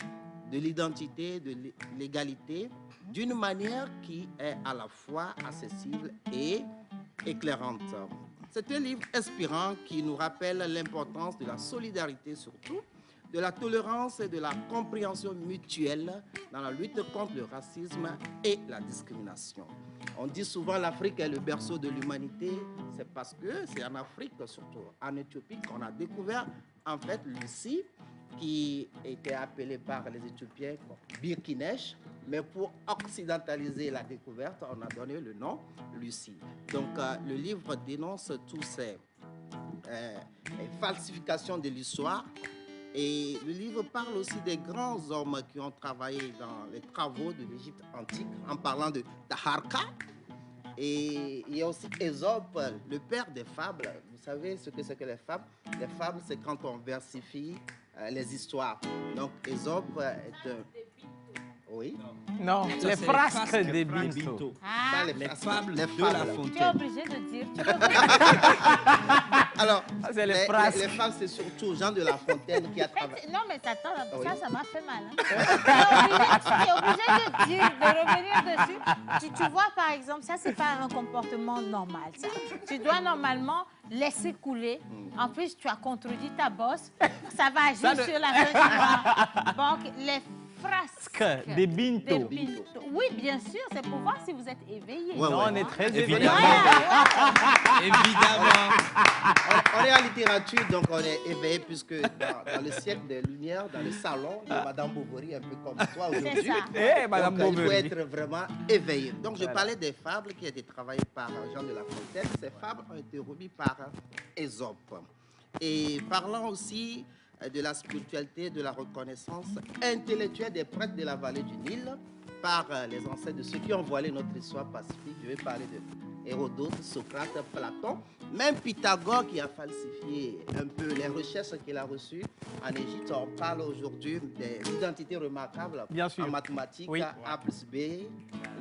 de l'identité, de l'égalité, d'une manière qui est à la fois accessible et éclairante. C'est un livre inspirant qui nous rappelle l'importance de la solidarité surtout, de la tolérance et de la compréhension mutuelle dans la lutte contre le racisme et la discrimination. On dit souvent l'Afrique est le berceau de l'humanité, c'est parce que c'est en Afrique, surtout en Éthiopie, qu'on a découvert en fait Lucie, qui était appelée par les Éthiopiens Birkinesh, mais pour occidentaliser la découverte, on a donné le nom Lucie. Donc le livre dénonce toutes ces falsifications de l'histoire. Et le livre parle aussi des grands hommes qui ont travaillé dans les travaux de l'Égypte antique, en parlant de Taharka. Et il y a aussi Ésope, le père des fables. Vous savez ce que c'est que les fables? Les fables, c'est quand on versifie les histoires. Donc Ésope est un... Oui. Non, les frasques des Binto. Ah, les fables de La Fontaine. tu es obligé de dire. Alors, c'est les fables, c'est surtout Jean de La Fontaine qui a travaillé. Non, mais attends, Oui. ça m'a fait mal. Hein. Tu es obligé de dire, de revenir dessus. Tu vois, par exemple, ça, c'est pas un comportement normal. Ça. Tu dois normalement laisser couler. En plus, tu as contredit ta bosse. Ça va agir sur la feuille. Donc, les frasques des Binto. Oui, bien sûr, c'est pour voir si vous êtes éveillé. Ouais, Non, ouais. on est très éveillés. Évidemment. On est en littérature, donc on est éveillé, puisque dans le siècle des Lumières, dans le salon, il y a Madame Bovary, un peu comme toi aujourd'hui. C'est ça. Eh, Madame Donc, il faut Bovary. être vraiment éveillé. Donc, je Voilà. parlais des fables qui ont été travaillées par Jean de La Fontaine. Ces fables ont été remises par Ésope. Et parlant aussi de la spiritualité, de la reconnaissance intellectuelle des prêtres de la vallée du Nil par les ancêtres de ceux qui ont voilé notre histoire pacifique. Je vais parler de Hérodote, Socrate, Platon, même Pythagore qui a falsifié un peu les recherches qu'il a reçues en Égypte. On parle aujourd'hui des identités remarquables Bien sûr. en mathématiques. Oui. A plus B,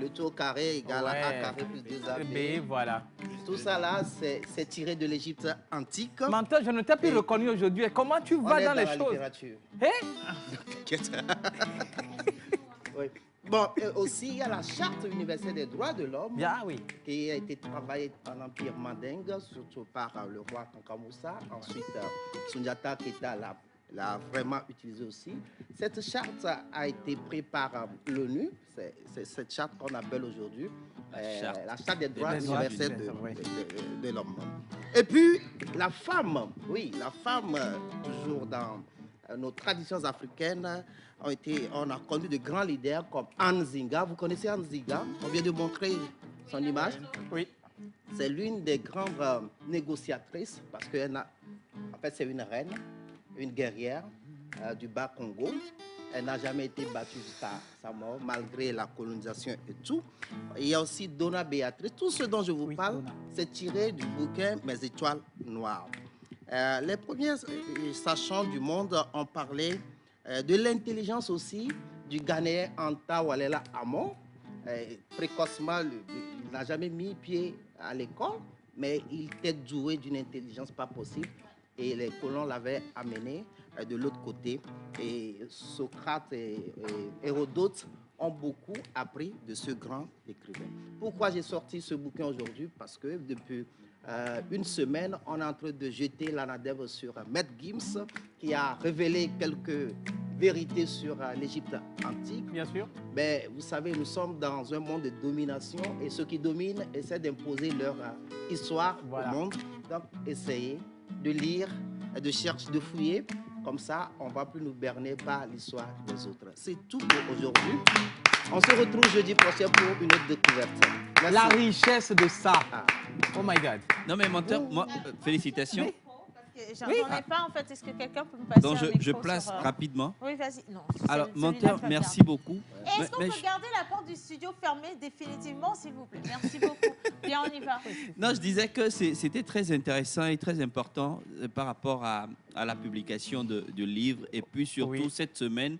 le taux carré égale à A carré plus 2AB. B, voilà. Tout ça là, c'est tiré de l'Égypte antique. Maintenant, je ne t'ai plus reconnu aujourd'hui. Et comment tu On vas est dans les la choses? littérature. Hein? Oui. Bon, et aussi, il y a la Charte universelle des droits de l'homme Bien, oui. qui a été travaillée en Empire mandingue, surtout par le roi Kankamoussa. Ensuite, Sundiata Keita l'a vraiment utilisée aussi. Cette charte a été prise par l'ONU. C'est cette charte qu'on appelle aujourd'hui la charte des droits universels de l'homme. Et puis, la femme, oui, la femme, toujours dans nos traditions africaines, on a connu de grands leaders comme Anne Zinga. Vous connaissez Anne Zinga? On vient de montrer son image. Oui. C'est l'une des grandes négociatrices parce qu'en fait, c'est une reine, une guerrière du Bas-Congo. Elle n'a jamais été battue jusqu'à sa mort, malgré la colonisation et tout. Il y a aussi Donna Béatrice. Tout ce dont je vous parle, c'est tiré du bouquin Mes étoiles noires. Les premiers sachants du monde ont parlé de l'intelligence aussi du Ghanéen Anta Walela Amon. Précocement, il n'a jamais mis pied à l'école, mais il était doué d'une intelligence pas possible. Et les colons l'avaient amené de l'autre côté. Et Socrate et Hérodote ont beaucoup appris de ce grand écrivain. Pourquoi j'ai sorti ce bouquin aujourd'hui? Parce que depuis une semaine, on est en train de jeter l'anadème sur Maître Gims, qui a révélé quelques vérités sur l'Égypte antique. Bien sûr. Mais vous savez, nous sommes dans un monde de domination et ceux qui dominent essaient d'imposer leur histoire au monde. Donc, essayez de lire, de chercher, de fouiller. Comme ça, on ne va plus nous berner par l'histoire des autres. C'est tout pour aujourd'hui. On se retrouve jeudi prochain pour une autre découverte. Merci. La richesse de ça. Oh my God. Non mais menteur, moi, félicitations. j'en Oui. ai pas en fait. Est-ce que quelqu'un peut me passer Donc, un je micro place sur, rapidement. Oui, vas-y. Non. Alors, celui-là, monteur, fais merci bien. beaucoup. Et est-ce qu'on Mais peut garder la porte du studio fermée définitivement, s'il vous plaît? Merci beaucoup. Bien, on y va. Non, je disais que c'était très intéressant et très important par rapport à la publication du livre et puis surtout cette semaine,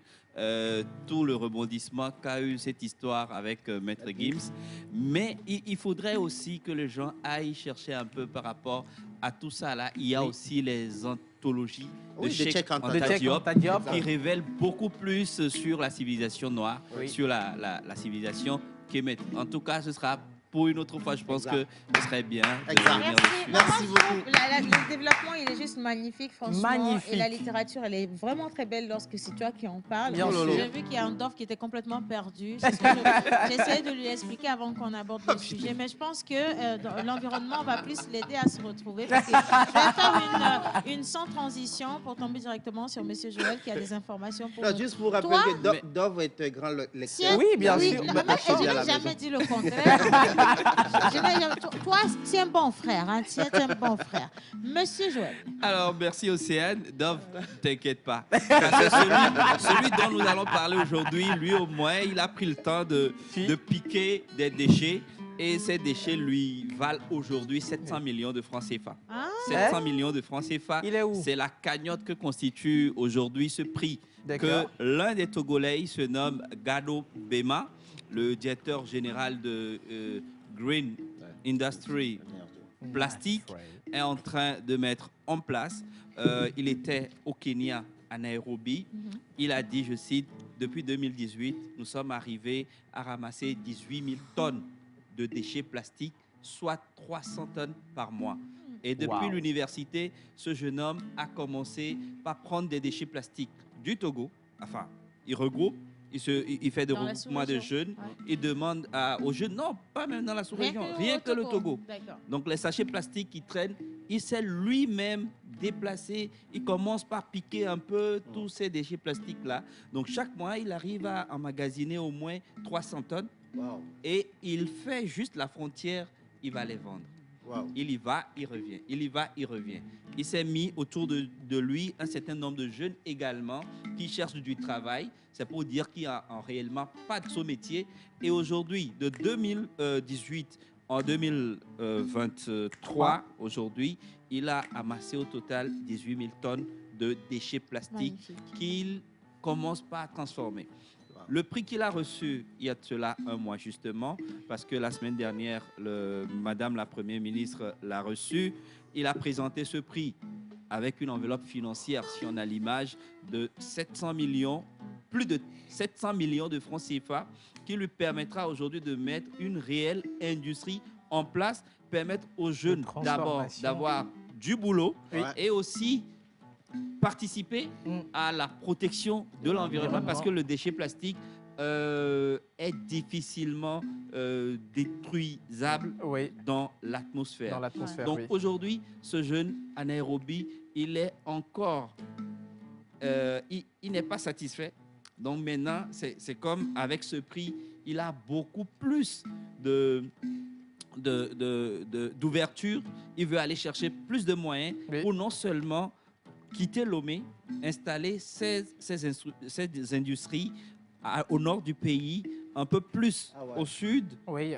tout le rebondissement qu'a eu cette histoire avec Maître Gims. Mais il faudrait aussi que les gens aillent chercher un peu par rapport à tout ça. Là, il y a aussi les anthologies de Cheikh Anta Diop qui révèlent beaucoup plus sur la civilisation noire, sur la civilisation kémète. En tout cas, ce sera pour une autre fois, je pense que ce serait bien de revenir dessus. Merci beaucoup. Le développement, il est juste magnifique, franchement. Magnifique. Et la littérature, elle est vraiment très belle lorsque c'est toi qui en parles. Bien sûr. J'ai vu qu'il y a un Dove qui était complètement perdu. J'essayais de lui expliquer avant qu'on aborde le sujet, mais je pense que dans l'environnement va plus l'aider à se retrouver. Parce que je vais faire une sans transition pour tomber directement sur M. Joël qui a des informations pour Non, nous. juste pour rappeler que Dove est un grand lecteur. Oui, bien sûr. Je n'ai jamais dit le contraire. Toi, tu es un bon frère. Hein, tu es un bon frère. Monsieur Joël. Alors, merci Océane. Dove, t'inquiète pas. Parce que celui dont nous allons parler aujourd'hui, lui au moins, il a pris le temps de piquer des déchets. Et ces déchets lui valent aujourd'hui 700 millions de francs CFA. 700 millions de francs CFA. Il est où? C'est la cagnotte que constitue aujourd'hui ce prix. Que l'un des Togolais se nomme Gado Bema, le directeur général de Green Industry Plastique, est en train de mettre en place. Il était au Kenya, à Nairobi. Il a dit, je cite, depuis 2018, nous sommes arrivés à ramasser 18 000 tonnes de déchets plastiques, soit 300 tonnes par mois. Et depuis l'université, ce jeune homme a commencé par prendre des déchets plastiques du Togo. Enfin, il regroupe, il fait des regroupements de jeunes. Il demande aux jeunes, non, pas même dans la sous-région, rien que le Togo. Donc les sachets plastiques qui traînent, il s'est lui-même déplacé. Il commence par piquer un peu tous ces déchets plastiques-là. Donc chaque mois, il arrive à emmagasiner au moins 300 tonnes. Et il fait juste la frontière, il va les vendre. Il y va, il revient. Il y va, il revient. Il s'est mis autour de lui un certain nombre de jeunes également qui cherchent du travail. C'est pour dire qu'il n'y a réellement pas de ce métier. Et aujourd'hui, de 2018 en 2023, aujourd'hui, il a amassé au total 18 000 tonnes de déchets plastiques qu'il commence pas à transformer. Le prix qu'il a reçu il y a de cela un mois justement, parce que la semaine dernière, Madame la Première ministre l'a reçu, il a présenté ce prix avec une enveloppe financière, si on a l'image, de 700 millions, plus de 700 millions de francs CFA, qui lui permettra aujourd'hui de mettre une réelle industrie en place, permettre aux jeunes d'abord d'avoir du boulot et aussi participer à la protection de l'environnement parce que le déchet plastique est difficilement détruisable dans l'atmosphère. Donc aujourd'hui, ce jeune à Nairobi, il est encore, il n'est pas satisfait. Donc maintenant, c'est comme avec ce prix, il a beaucoup plus d'ouverture. Il veut aller chercher plus de moyens pour non seulement quitter Lomé, installer ces industries au nord du pays, un peu plus au sud,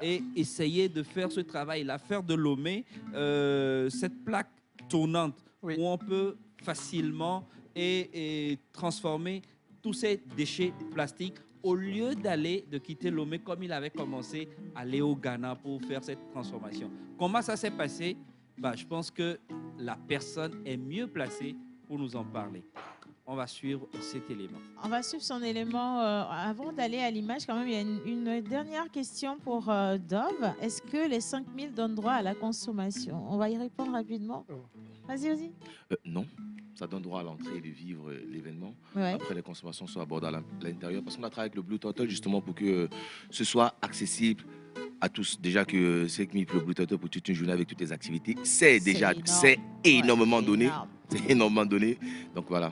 et essayer de faire ce travail-là, faire de Lomé cette plaque tournante où on peut facilement et transformer tous ces déchets plastiques au lieu de quitter Lomé comme il avait commencé, aller au Ghana pour faire cette transformation. Comment ça s'est passé? Je pense que la personne est mieux placée pour nous en parler. On va suivre cet élément. On va suivre son élément. Avant d'aller à l'image, quand même, il y a une dernière question pour Dove. Est-ce que les 5 000 donnent droit à la consommation? On va y répondre rapidement. Vas-y. Non, ça donne droit à l'entrée et de vivre l'événement. Après, les consommations sont abordées à l'intérieur. Parce qu'on a travaillé avec le Blue Turtle justement pour que ce soit accessible à tous. Déjà que 5 000 pour le Blue Turtle pour toute une journée avec toutes les activités, c'est énormément donné. C'est énormément donné. Donc voilà.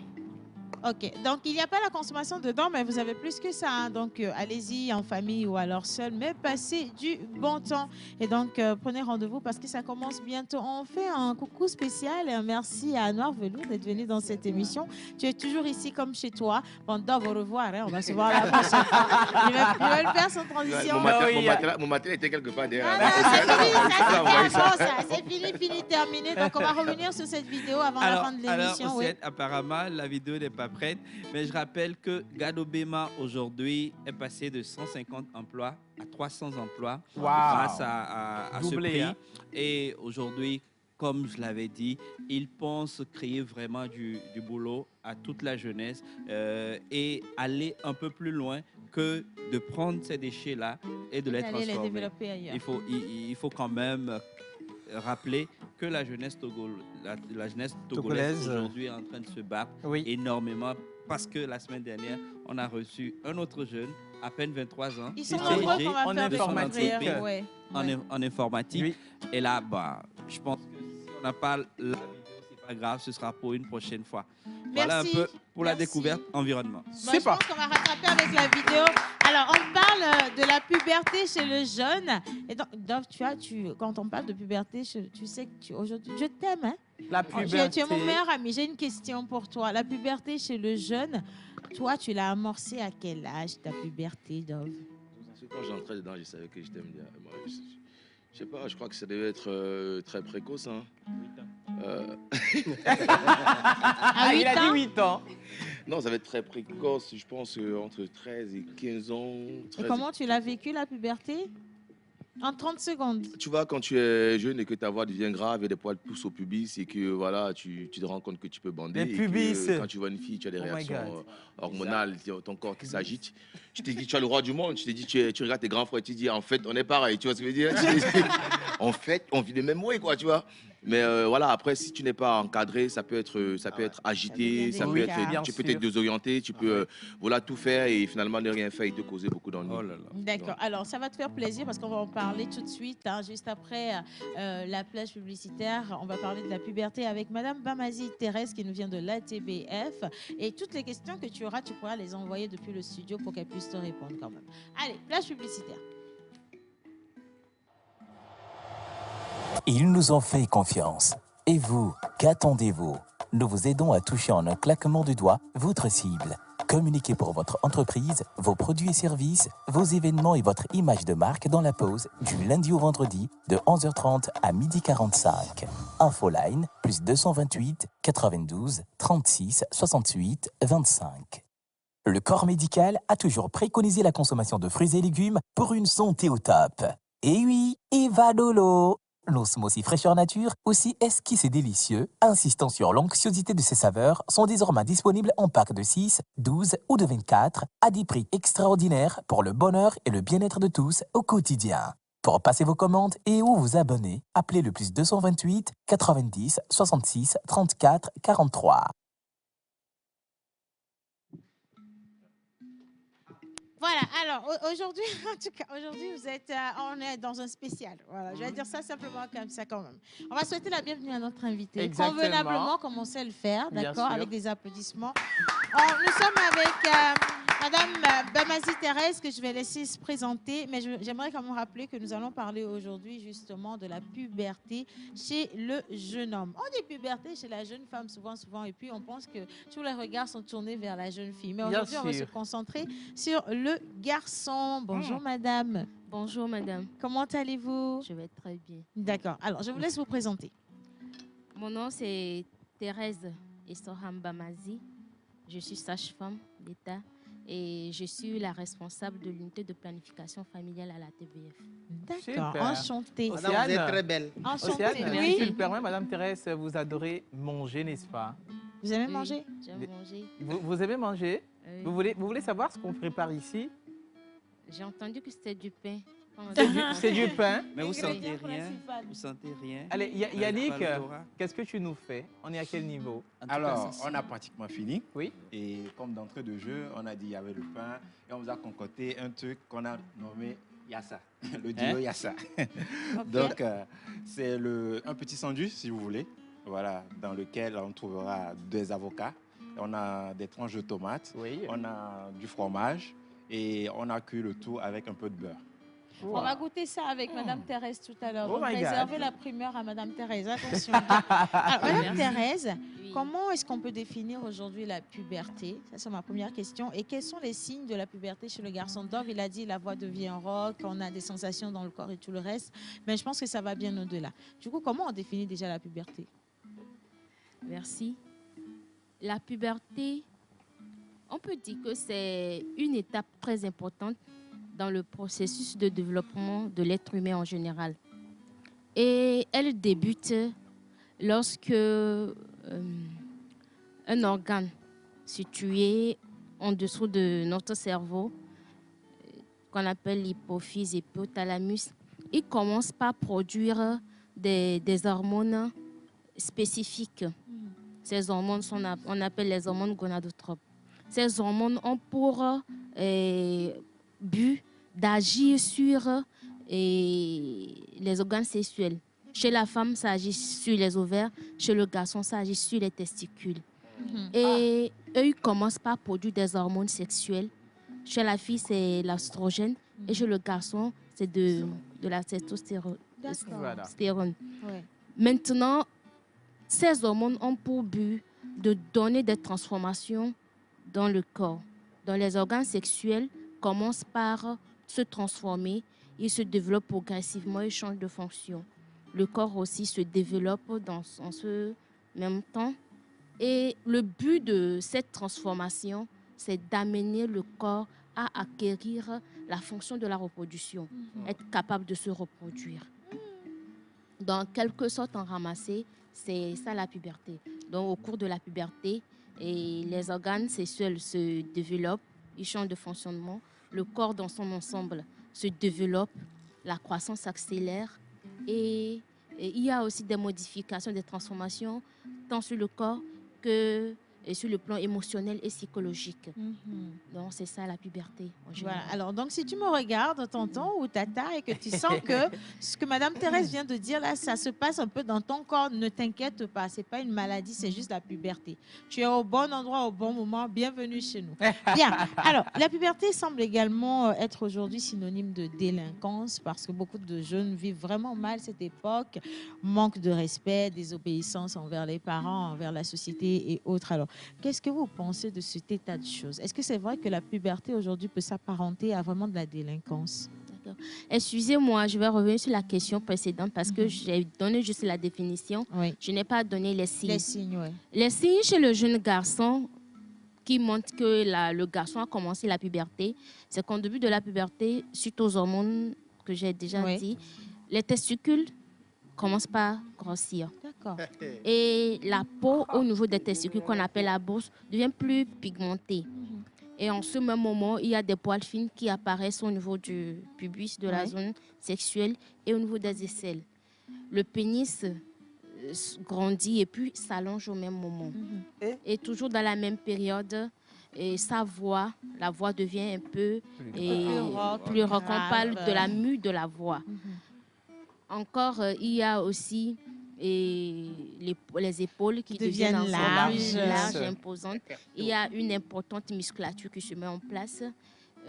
Ok, donc il n'y a pas la consommation dedans, mais vous avez plus que ça. Hein. Donc allez-y en famille ou alors seul, mais passez du bon temps. Et donc prenez rendez-vous parce que ça commence bientôt. On fait un coucou spécial et un merci à Noir Velours d'être venu dans cette émission. Tu es toujours ici comme chez toi. Bon, Dove, au revoir. Hein. On va se voir la prochaine fois. Il va le faire sans transition. Mon matériel était quelque part derrière. C'est fini, terminé. Donc on va revenir sur cette vidéo avant la fin de l'émission. Alors, apparemment, la vidéo n'est pas prête, mais je rappelle que Gado Bema aujourd'hui est passé de 150 emplois à 300 emplois grâce à ce prix. Hein. Et aujourd'hui, comme je l'avais dit, il pense créer vraiment du boulot à toute la jeunesse et aller un peu plus loin que de prendre ces déchets-là et de les transformer. Les développer ailleurs. Il faut quand même rappeler que la jeunesse togolaise aujourd'hui est en train de se battre énormément parce que la semaine dernière, on a reçu un autre jeune, à peine 23 ans, qui sont en informatique. En informatique. Et là, je pense que si on n'a pas la vidéo, c'est pas grave, ce sera pour une prochaine fois. Voilà un peu pour la découverte environnement. Je pense qu'on va rattraper avec la vidéo. Alors, on parle de la puberté chez le jeune. Et donc, Dove, quand on parle de puberté, tu sais que aujourd'hui, je t'aime. Hein? La puberté. Tu es mon meilleur ami. J'ai une question pour toi. La puberté chez le jeune, toi, tu l'as amorcée à quel âge, ta puberté, Dove? Quand j'entrais dedans, je savais que je t'aime bien. Je sais pas, je crois que ça devait être très précoce. Hein. 8 ans. Il a dit 8 ans. Non, ça va être très précoce, je pense, entre 13 et 15 ans. Et comment tu l'as vécu, la puberté? En 30 secondes. Tu vois, quand tu es jeune et que ta voix devient grave et des poils poussent au pubis et que voilà, tu te rends compte que tu peux bander. Les pubis. Et que, quand tu vois une fille, tu as des réactions hormonales, ton corps qui s'agite. Tu t'es dit, tu es le roi du monde. Tu t'es dit, tu regardes tes grands frères, tu te dis, en fait, on est pareil. Tu vois ce que je veux dire? En fait, on vit le même way, quoi, tu vois. Mais voilà, après, si tu n'es pas encadré, ça peut être agité, ça peut être, tu peux être désorienté, tu peux tout faire et finalement ne rien faire et te causer beaucoup d'ennuis. Oh là là. D'accord. Alors, ça va te faire plaisir parce qu'on va en parler tout de suite, hein, juste après la plage publicitaire. On va parler de la puberté avec Madame Bamazi Thérèse qui nous vient de l'ATBF. Et toutes les questions que tu auras, tu pourras les envoyer depuis le studio pour qu'elle puisse te répondre quand même. Allez, plage publicitaire. Ils nous ont fait confiance. Et vous, qu'attendez-vous? Nous vous aidons à toucher en un claquement de doigts votre cible. Communiquez pour votre entreprise, vos produits et services, vos événements et votre image de marque dans la pause du lundi au vendredi de 11h30 à 12h45. Infoline plus 228 92 36 68 25. Le corps médical a toujours préconisé la consommation de fruits et légumes pour une santé au top. Et oui, Evadolo! L'osmosis fraîcheur nature, aussi esquisse et délicieux, insistant sur l'onctuosité de ses saveurs, sont désormais disponibles en pack de 6, 12 ou de 24 à des prix extraordinaires pour le bonheur et le bien-être de tous au quotidien. Pour passer vos commandes et ou vous abonner, appelez le plus 228 90 66 34 43. Voilà, alors aujourd'hui, en tout cas, aujourd'hui, on est dans un spécial. Voilà, je vais dire ça simplement comme ça quand même. On va souhaiter la bienvenue à notre invité. Exactement. Convenablement, comme on sait le faire, d'accord, avec des applaudissements. Nous sommes avec Madame Bamazi Thérèse, que je vais laisser se présenter, mais j'aimerais quand même rappeler que nous allons parler aujourd'hui justement de la puberté chez le jeune homme. On dit puberté chez la jeune femme souvent, et puis on pense que tous les regards sont tournés vers la jeune fille. Mais aujourd'hui, on va se concentrer sur le garçon. Bonjour madame. Bonjour madame. Comment allez-vous? Je vais très bien. D'accord. Alors, je vous laisse vous présenter. Mon nom c'est Thérèse Essoham Bamazi. Je suis sage-femme d'État et je suis la responsable de l'unité de planification familiale à la TBF. D'accord, enchantée. Madame, vous êtes très belle. Enchantée. Si tu le permets, Madame Thérèse, vous adorez manger, n'est-ce pas? Vous aimez manger? J'aime manger. Vous aimez manger? Oui. Vous voulez savoir ce qu'on prépare ici? J'ai entendu que c'était du pain. C'est du pain. Mais vous sentez rien? Vous sentez rien? Allez, Yannick, qu'est-ce que tu nous fais? On est à quel niveau? Alors, on a pratiquement fini. Oui. Et comme d'entrée de jeu, on a dit il y avait le pain et on vous a concocté un truc qu'on a nommé Yassa, le duo Yassa. Donc, c'est un petit sandwich, si vous voulez, voilà, dans lequel on trouvera des avocats, on a des tranches de tomates, on a du fromage et on a cuit le tout avec un peu de beurre. On va goûter ça avec Madame Thérèse tout à l'heure. Oh Donc, my God. réservez la primeur à Madame Thérèse. Attention. Alors, Madame Thérèse, comment est-ce qu'on peut définir aujourd'hui la puberté? Ça, c'est ma première question. Et quels sont les signes de la puberté chez le garçon? Dove, il a dit la voix devient rock, on a des sensations dans le corps et tout le reste. Mais je pense que ça va bien au-delà. Du coup, comment on définit déjà la puberté? Merci. La puberté, on peut dire que c'est une étape très importante dans le processus de développement de l'être humain en général. Et elle débute lorsque un organe situé en dessous de notre cerveau, qu'on appelle l'hypophyse et l'hypothalamus, il commence par produire des hormones spécifiques. Ces hormones, on appelle les hormones gonadotropes. Ces hormones ont pour but d'agir sur les organes sexuels. Chez la femme, ça agit sur les ovaires. Chez le garçon, ça agit sur les testicules. Et eux, ils commencent par produire des hormones sexuelles. Chez la fille, c'est l'estrogène. Et chez le garçon, c'est de la testostérone. Ouais. Maintenant, ces hormones ont pour but de donner des transformations dans le corps. Dans les organes sexuels, commencent par se transformer, ils se développent progressivement, ils changent de fonction. Le corps aussi se développe en ce même temps. Et le but de cette transformation, c'est d'amener le corps à acquérir la fonction de la reproduction, être capable de se reproduire. Dans quelque sorte, en ramassé, c'est ça la puberté. Donc, au cours de la puberté, les organes sexuels se développent, ils changent de fonctionnement. Le corps dans son ensemble se développe, la croissance accélère et il y a aussi des modifications, des transformations tant sur le corps que sur le plan émotionnel et psychologique. Donc, c'est ça la puberté en général. Voilà. Alors, donc, si tu me regardes, tonton ou tata, et que tu sens que ce que Madame Thérèse vient de dire là, ça se passe un peu dans ton corps, ne t'inquiète pas, c'est pas une maladie, c'est juste la puberté. Tu es au bon endroit, au bon moment, bienvenue chez nous. Bien. Alors, la puberté semble également être aujourd'hui synonyme de délinquance parce que beaucoup de jeunes vivent vraiment mal cette époque, manque de respect, désobéissance envers les parents, envers la société et autres. Alors, qu'est-ce que vous pensez de cet état de choses? Est-ce que c'est vrai que la puberté aujourd'hui peut s'apparenter à vraiment de la délinquance? D'accord. Excusez-moi, je vais revenir sur la question précédente parce que j'ai donné juste la définition. Je n'ai pas donné les signes. Les signes, oui. Les signes chez le jeune garçon qui montrent que le garçon a commencé la puberté, c'est qu'en début de la puberté, suite aux hormones que j'ai déjà dit, les testicules commencent par grossir. D'accord. Et la peau au niveau des testicules qu'on appelle la bourse devient plus pigmentée. Et en ce même moment, il y a des poils fines qui apparaissent au niveau du pubis, de la zone sexuelle et au niveau des aisselles. Le pénis grandit et puis s'allonge au même moment. Et toujours dans la même période, et sa voix, la voix devient un peu plus rock. On parle de la mue de la voix. Encore, il y a aussi les épaules qui deviennent larges, imposantes. Il y a une importante musculature qui se met en place.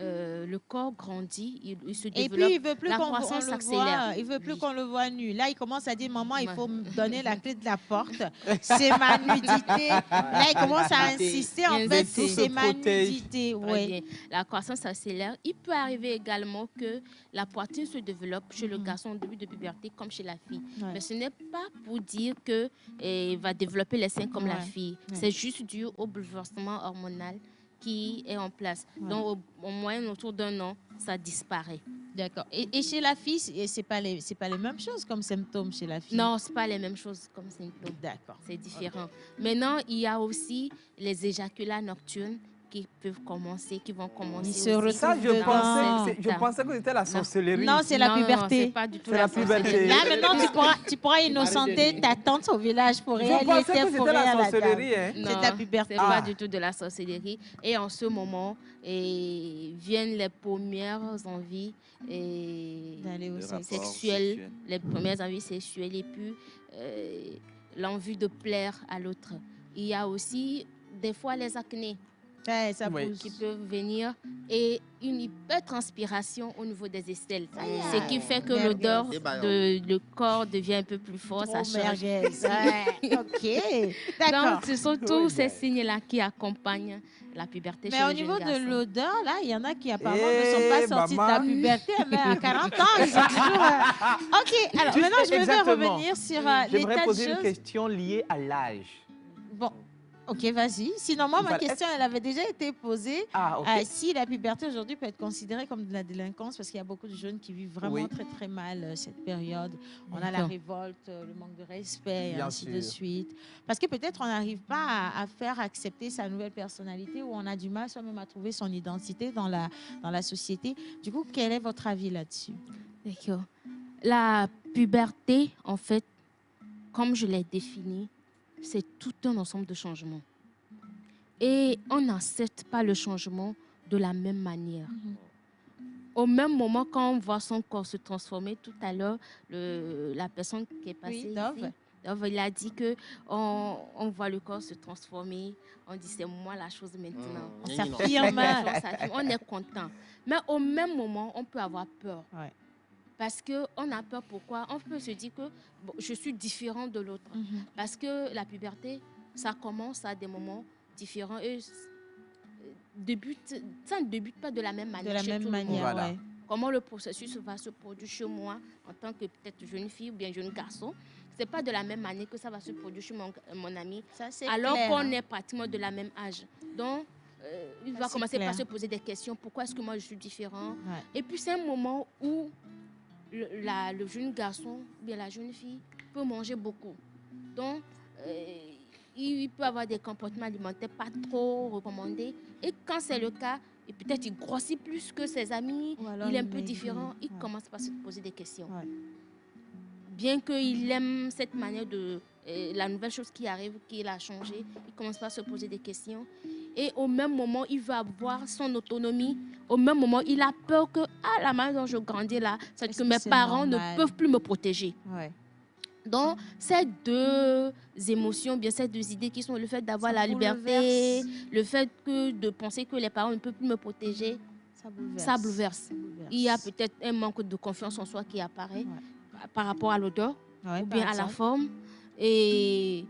Le corps grandit, il se développe, et puis, il veut plus la qu'on croissance le s'accélère. voit, il veut plus qu'on le voit nu. Là, il commence à dire, maman, il faut me donner la clé de la porte. C'est ma nudité. Là, il commence à insister, en fait, c'est ma nudité. Ouais. La croissance s'accélère. Il peut arriver également que la poitrine se développe chez le garçon au début de puberté comme chez la fille. Mais ce n'est pas pour dire qu'il va développer les seins comme la fille. C'est juste dû au bouleversement hormonal qui est en place. Donc, au moyen autour d'un an, ça disparaît. D'accord. Et chez la fille, c'est pas les mêmes choses comme symptômes chez la fille? Non, ce n'est pas les mêmes choses comme symptômes. D'accord. C'est différent. Maintenant, il y a aussi les éjaculats nocturnes qui peuvent commencer, qui vont commencer. Ça, je pensais que c'était la sorcellerie. Non, c'est la puberté. Non, c'est pas du tout la puberté. Là, maintenant, tu pourras innocenter ta tante au village pour réaliser. Je pensais que c'était la sorcellerie. C'est la puberté. C'est pas du tout de la sorcellerie. Et en ce moment, viennent les premières envies sexuelles, les premières envies sexuelles et puis l'envie de plaire à l'autre. Il y a aussi des fois les acnés ça pousse. qui peuvent venir et une hypertranspiration au niveau des aisselles. Ce qui fait que l'odeur du corps devient un peu plus fort. Ça change. OK, d'accord. Donc, ce sont tous ces signes-là qui accompagnent la puberté Mais chez au les jeunes niveau de garçons. l'odeur, là, il y en a qui apparemment ne sont pas sortis de la puberté, mais à 40 ans, ils sont toujours... OK, alors maintenant, je vais revenir sur l'état de J'aimerais poser une choses. question liée à l'âge. Bon, OK, vas-y. Sinon, moi, ma Voilà. question, elle avait déjà été posée. Ah, OK. Si la puberté aujourd'hui peut être considérée comme de la délinquance, parce qu'il y a beaucoup de jeunes qui vivent vraiment Oui. très, très mal cette période. On a la D'accord. révolte, le manque de respect, et Bien ainsi de sûr. suite. Parce que peut-être on n'arrive pas à faire accepter sa nouvelle personnalité ou on a du mal soi-même à trouver son identité dans la société. Du coup, quel est votre avis là-dessus? D'accord. La puberté, en fait, comme je l'ai défini, c'est tout un ensemble de changements. Et on n'accepte pas le changement de la même manière. Au même moment, quand on voit son corps se transformer, tout à l'heure, la personne qui est passée ici, Dove, il a dit qu'on voit le corps se transformer, on dit c'est moi la chose maintenant. On s'affirme. On est content. Mais au même moment, on peut avoir peur. Parce qu'on a peur, pourquoi? On peut se dire que bon, je suis différent de l'autre. Parce que la puberté, ça commence à des moments différents et ça ne débute pas de la même manière. De la chez même tout le monde. manière, ouais. Comment le processus va se produire chez moi en tant que peut-être jeune fille ou bien jeune garçon. Ce n'est pas de la même manière que ça va se produire chez mon ami, alors qu'on est pratiquement de la même âge. Donc, il va commencer par se poser des questions. Pourquoi est-ce que moi je suis différent? Et puis c'est un moment où le jeune garçon ou bien la jeune fille peut manger beaucoup. Donc, il peut avoir des comportements alimentaires pas trop recommandés. Et quand c'est le cas, et peut-être il grossit plus que ses amis, il est un peu différent, il commence par se poser des questions. Bien qu'il aime cette manière de... la nouvelle chose qui arrive, qu'il a changé, il commence par se poser des questions. Et au même moment, il va avoir son autonomie. Au même moment, il a peur que, la manière dont je grandis là, c'est que mes parents ne peuvent plus me protéger. Donc, ces deux émotions, bien ces deux idées qui sont le fait d'avoir la liberté, le fait de penser que les parents ne peuvent plus me protéger, ça bouleverse. Il y a peut-être un manque de confiance en soi qui apparaît par rapport à l'odeur ou bien à la forme. Et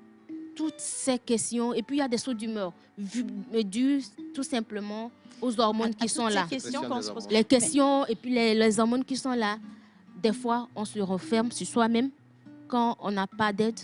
toutes ces questions, et puis il y a des sauts d'humeur dus tout simplement aux hormones qui sont là. Les questions et puis les hormones qui sont là. Des fois, on se referme sur soi-même quand on n'a pas d'aide.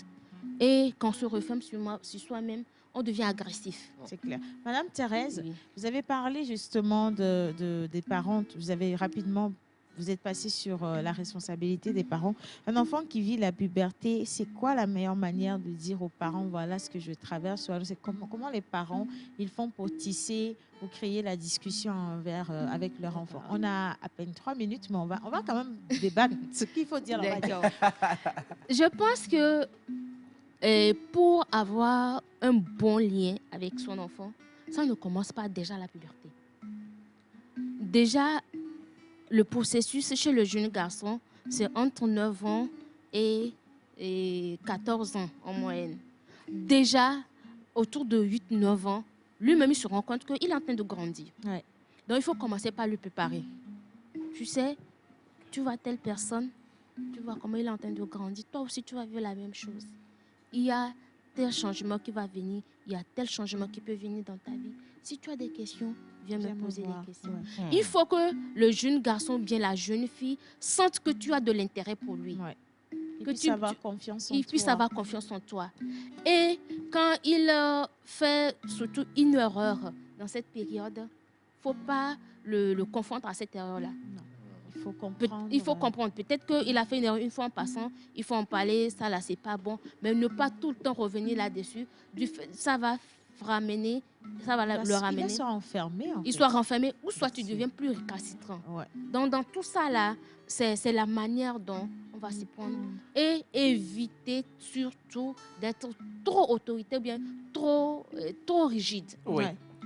Et quand on se referme sur soi-même, on devient agressif. C'est clair. Madame Thérèse, vous avez parlé justement des parents. Vous avez rapidement... Vous êtes passé sur la responsabilité des parents. Un enfant qui vit la puberté, c'est quoi la meilleure manière de dire aux parents, voilà ce que je traverse? C'est comment les parents ils font pour tisser ou créer la discussion avec leur enfant? On a à peine 3 minutes, mais on va quand même débattre ce qu'il faut dire. Je pense que pour avoir un bon lien avec son enfant, ça ne commence pas déjà à la puberté. Déjà, le processus chez le jeune garçon, c'est entre 9 ans et 14 ans en moyenne. Déjà, autour de 8-9 ans, lui-même, il se rend compte qu'il est en train de grandir. Donc, il faut commencer par le préparer. Tu sais, tu vois telle personne, tu vois comment il est en train de grandir. Toi aussi, tu vas vivre la même chose. Il y a tel changement qui va venir, il y a tel changement qui peut venir dans ta vie. Si tu as des questions, viens me poser des questions. Il faut que le jeune garçon, bien la jeune fille, sente que tu as de l'intérêt pour lui. Il puisse avoir confiance en toi. Il puisse avoir confiance en toi. Et quand il fait surtout une erreur dans cette période, il ne faut pas le confondre à cette erreur-là. Il faut comprendre. Il faut comprendre. Peut-être qu'il a fait une erreur une fois en passant, il faut en parler, ça là, c'est pas bon. Mais ne pas tout le temps revenir là-dessus. Ça va ramener, ça va le ramener. Il soit enfermé. Il soit renfermé, ou soit tu deviens plus récalcitrant. Donc, dans tout ça là, c'est la manière dont on va s'y prendre. Et éviter surtout d'être trop autoritaire ou bien trop rigide.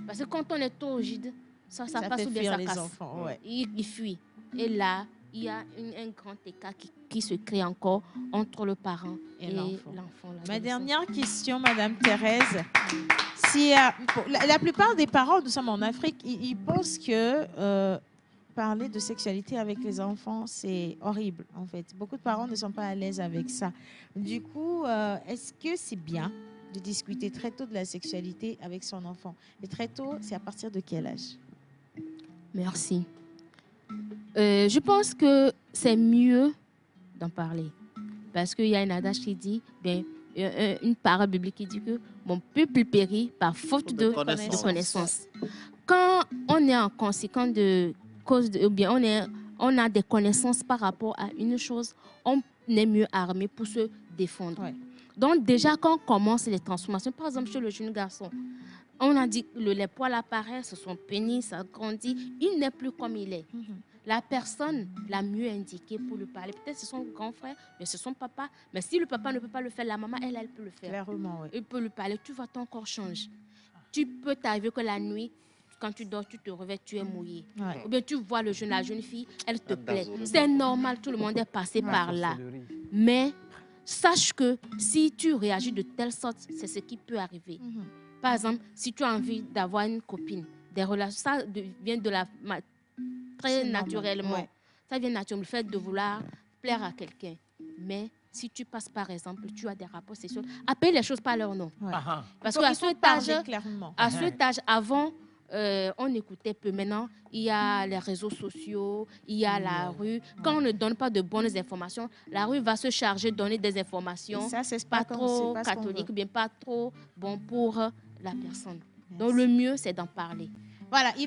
Parce que quand on est trop rigide, ça passe ou bien ça casse. Enfants, il fuit. Et là, il y a un grand écart qui se crée encore entre le parent et l'enfant. l'adolescent. Ma dernière question, Madame Thérèse. Si, la plupart des parents, nous sommes en Afrique, ils pensent que parler de sexualité avec les enfants, c'est horrible, en fait. Beaucoup de parents ne sont pas à l'aise avec ça. Du coup, est-ce que c'est bien de discuter très tôt de la sexualité avec son enfant? Et très tôt, c'est à partir de quel âge? Merci. Je pense que c'est mieux d'en parler. Parce qu'il y a un adage qui dit, une parole biblique qui dit que mon peuple périt par faute de connaissance. Quand on est en conséquence de cause, ou bien on a des connaissances par rapport à une chose, on est mieux armé pour se défendre. Ouais. Donc déjà, quand on commence les transformations, par exemple chez le jeune garçon, on a dit que les poils apparaissent, son pénis, ça grandit, il n'est plus comme il est. La personne la mieux indiquée pour lui parler, peut-être c'est son grand frère, mais c'est son papa. Mais si le papa ne peut pas le faire, la maman, elle peut le faire. Clairement, oui. Il peut lui parler, tu vois, ton corps change. Tu peux t'arriver que la nuit, quand tu dors, tu te réveilles, tu es mouillé. Ouais. Ou bien tu vois la jeune fille, elle te plaît. C'est normal, tout le monde est passé par là. Mais sache que si tu réagis de telle sorte, c'est ce qui peut arriver. Par exemple, si tu as envie d'avoir une copine, des relations, ça vient de la... très naturellement. Ouais. Ça vient naturellement, le fait de vouloir plaire à quelqu'un. Mais si tu passes, par exemple, tu as des rapports sexuels, appelle les choses par leur nom. Ouais. Parce qu'à cet âge, avant, on écoutait peu. Maintenant, il y a les réseaux sociaux, il y a la rue. Quand on ne donne pas de bonnes informations, la rue va se charger de donner des informations ça, c'est pas trop catholiques, bien pas trop bon pour la personne. Yes. Donc, le mieux, c'est d'en parler. Voilà. Il...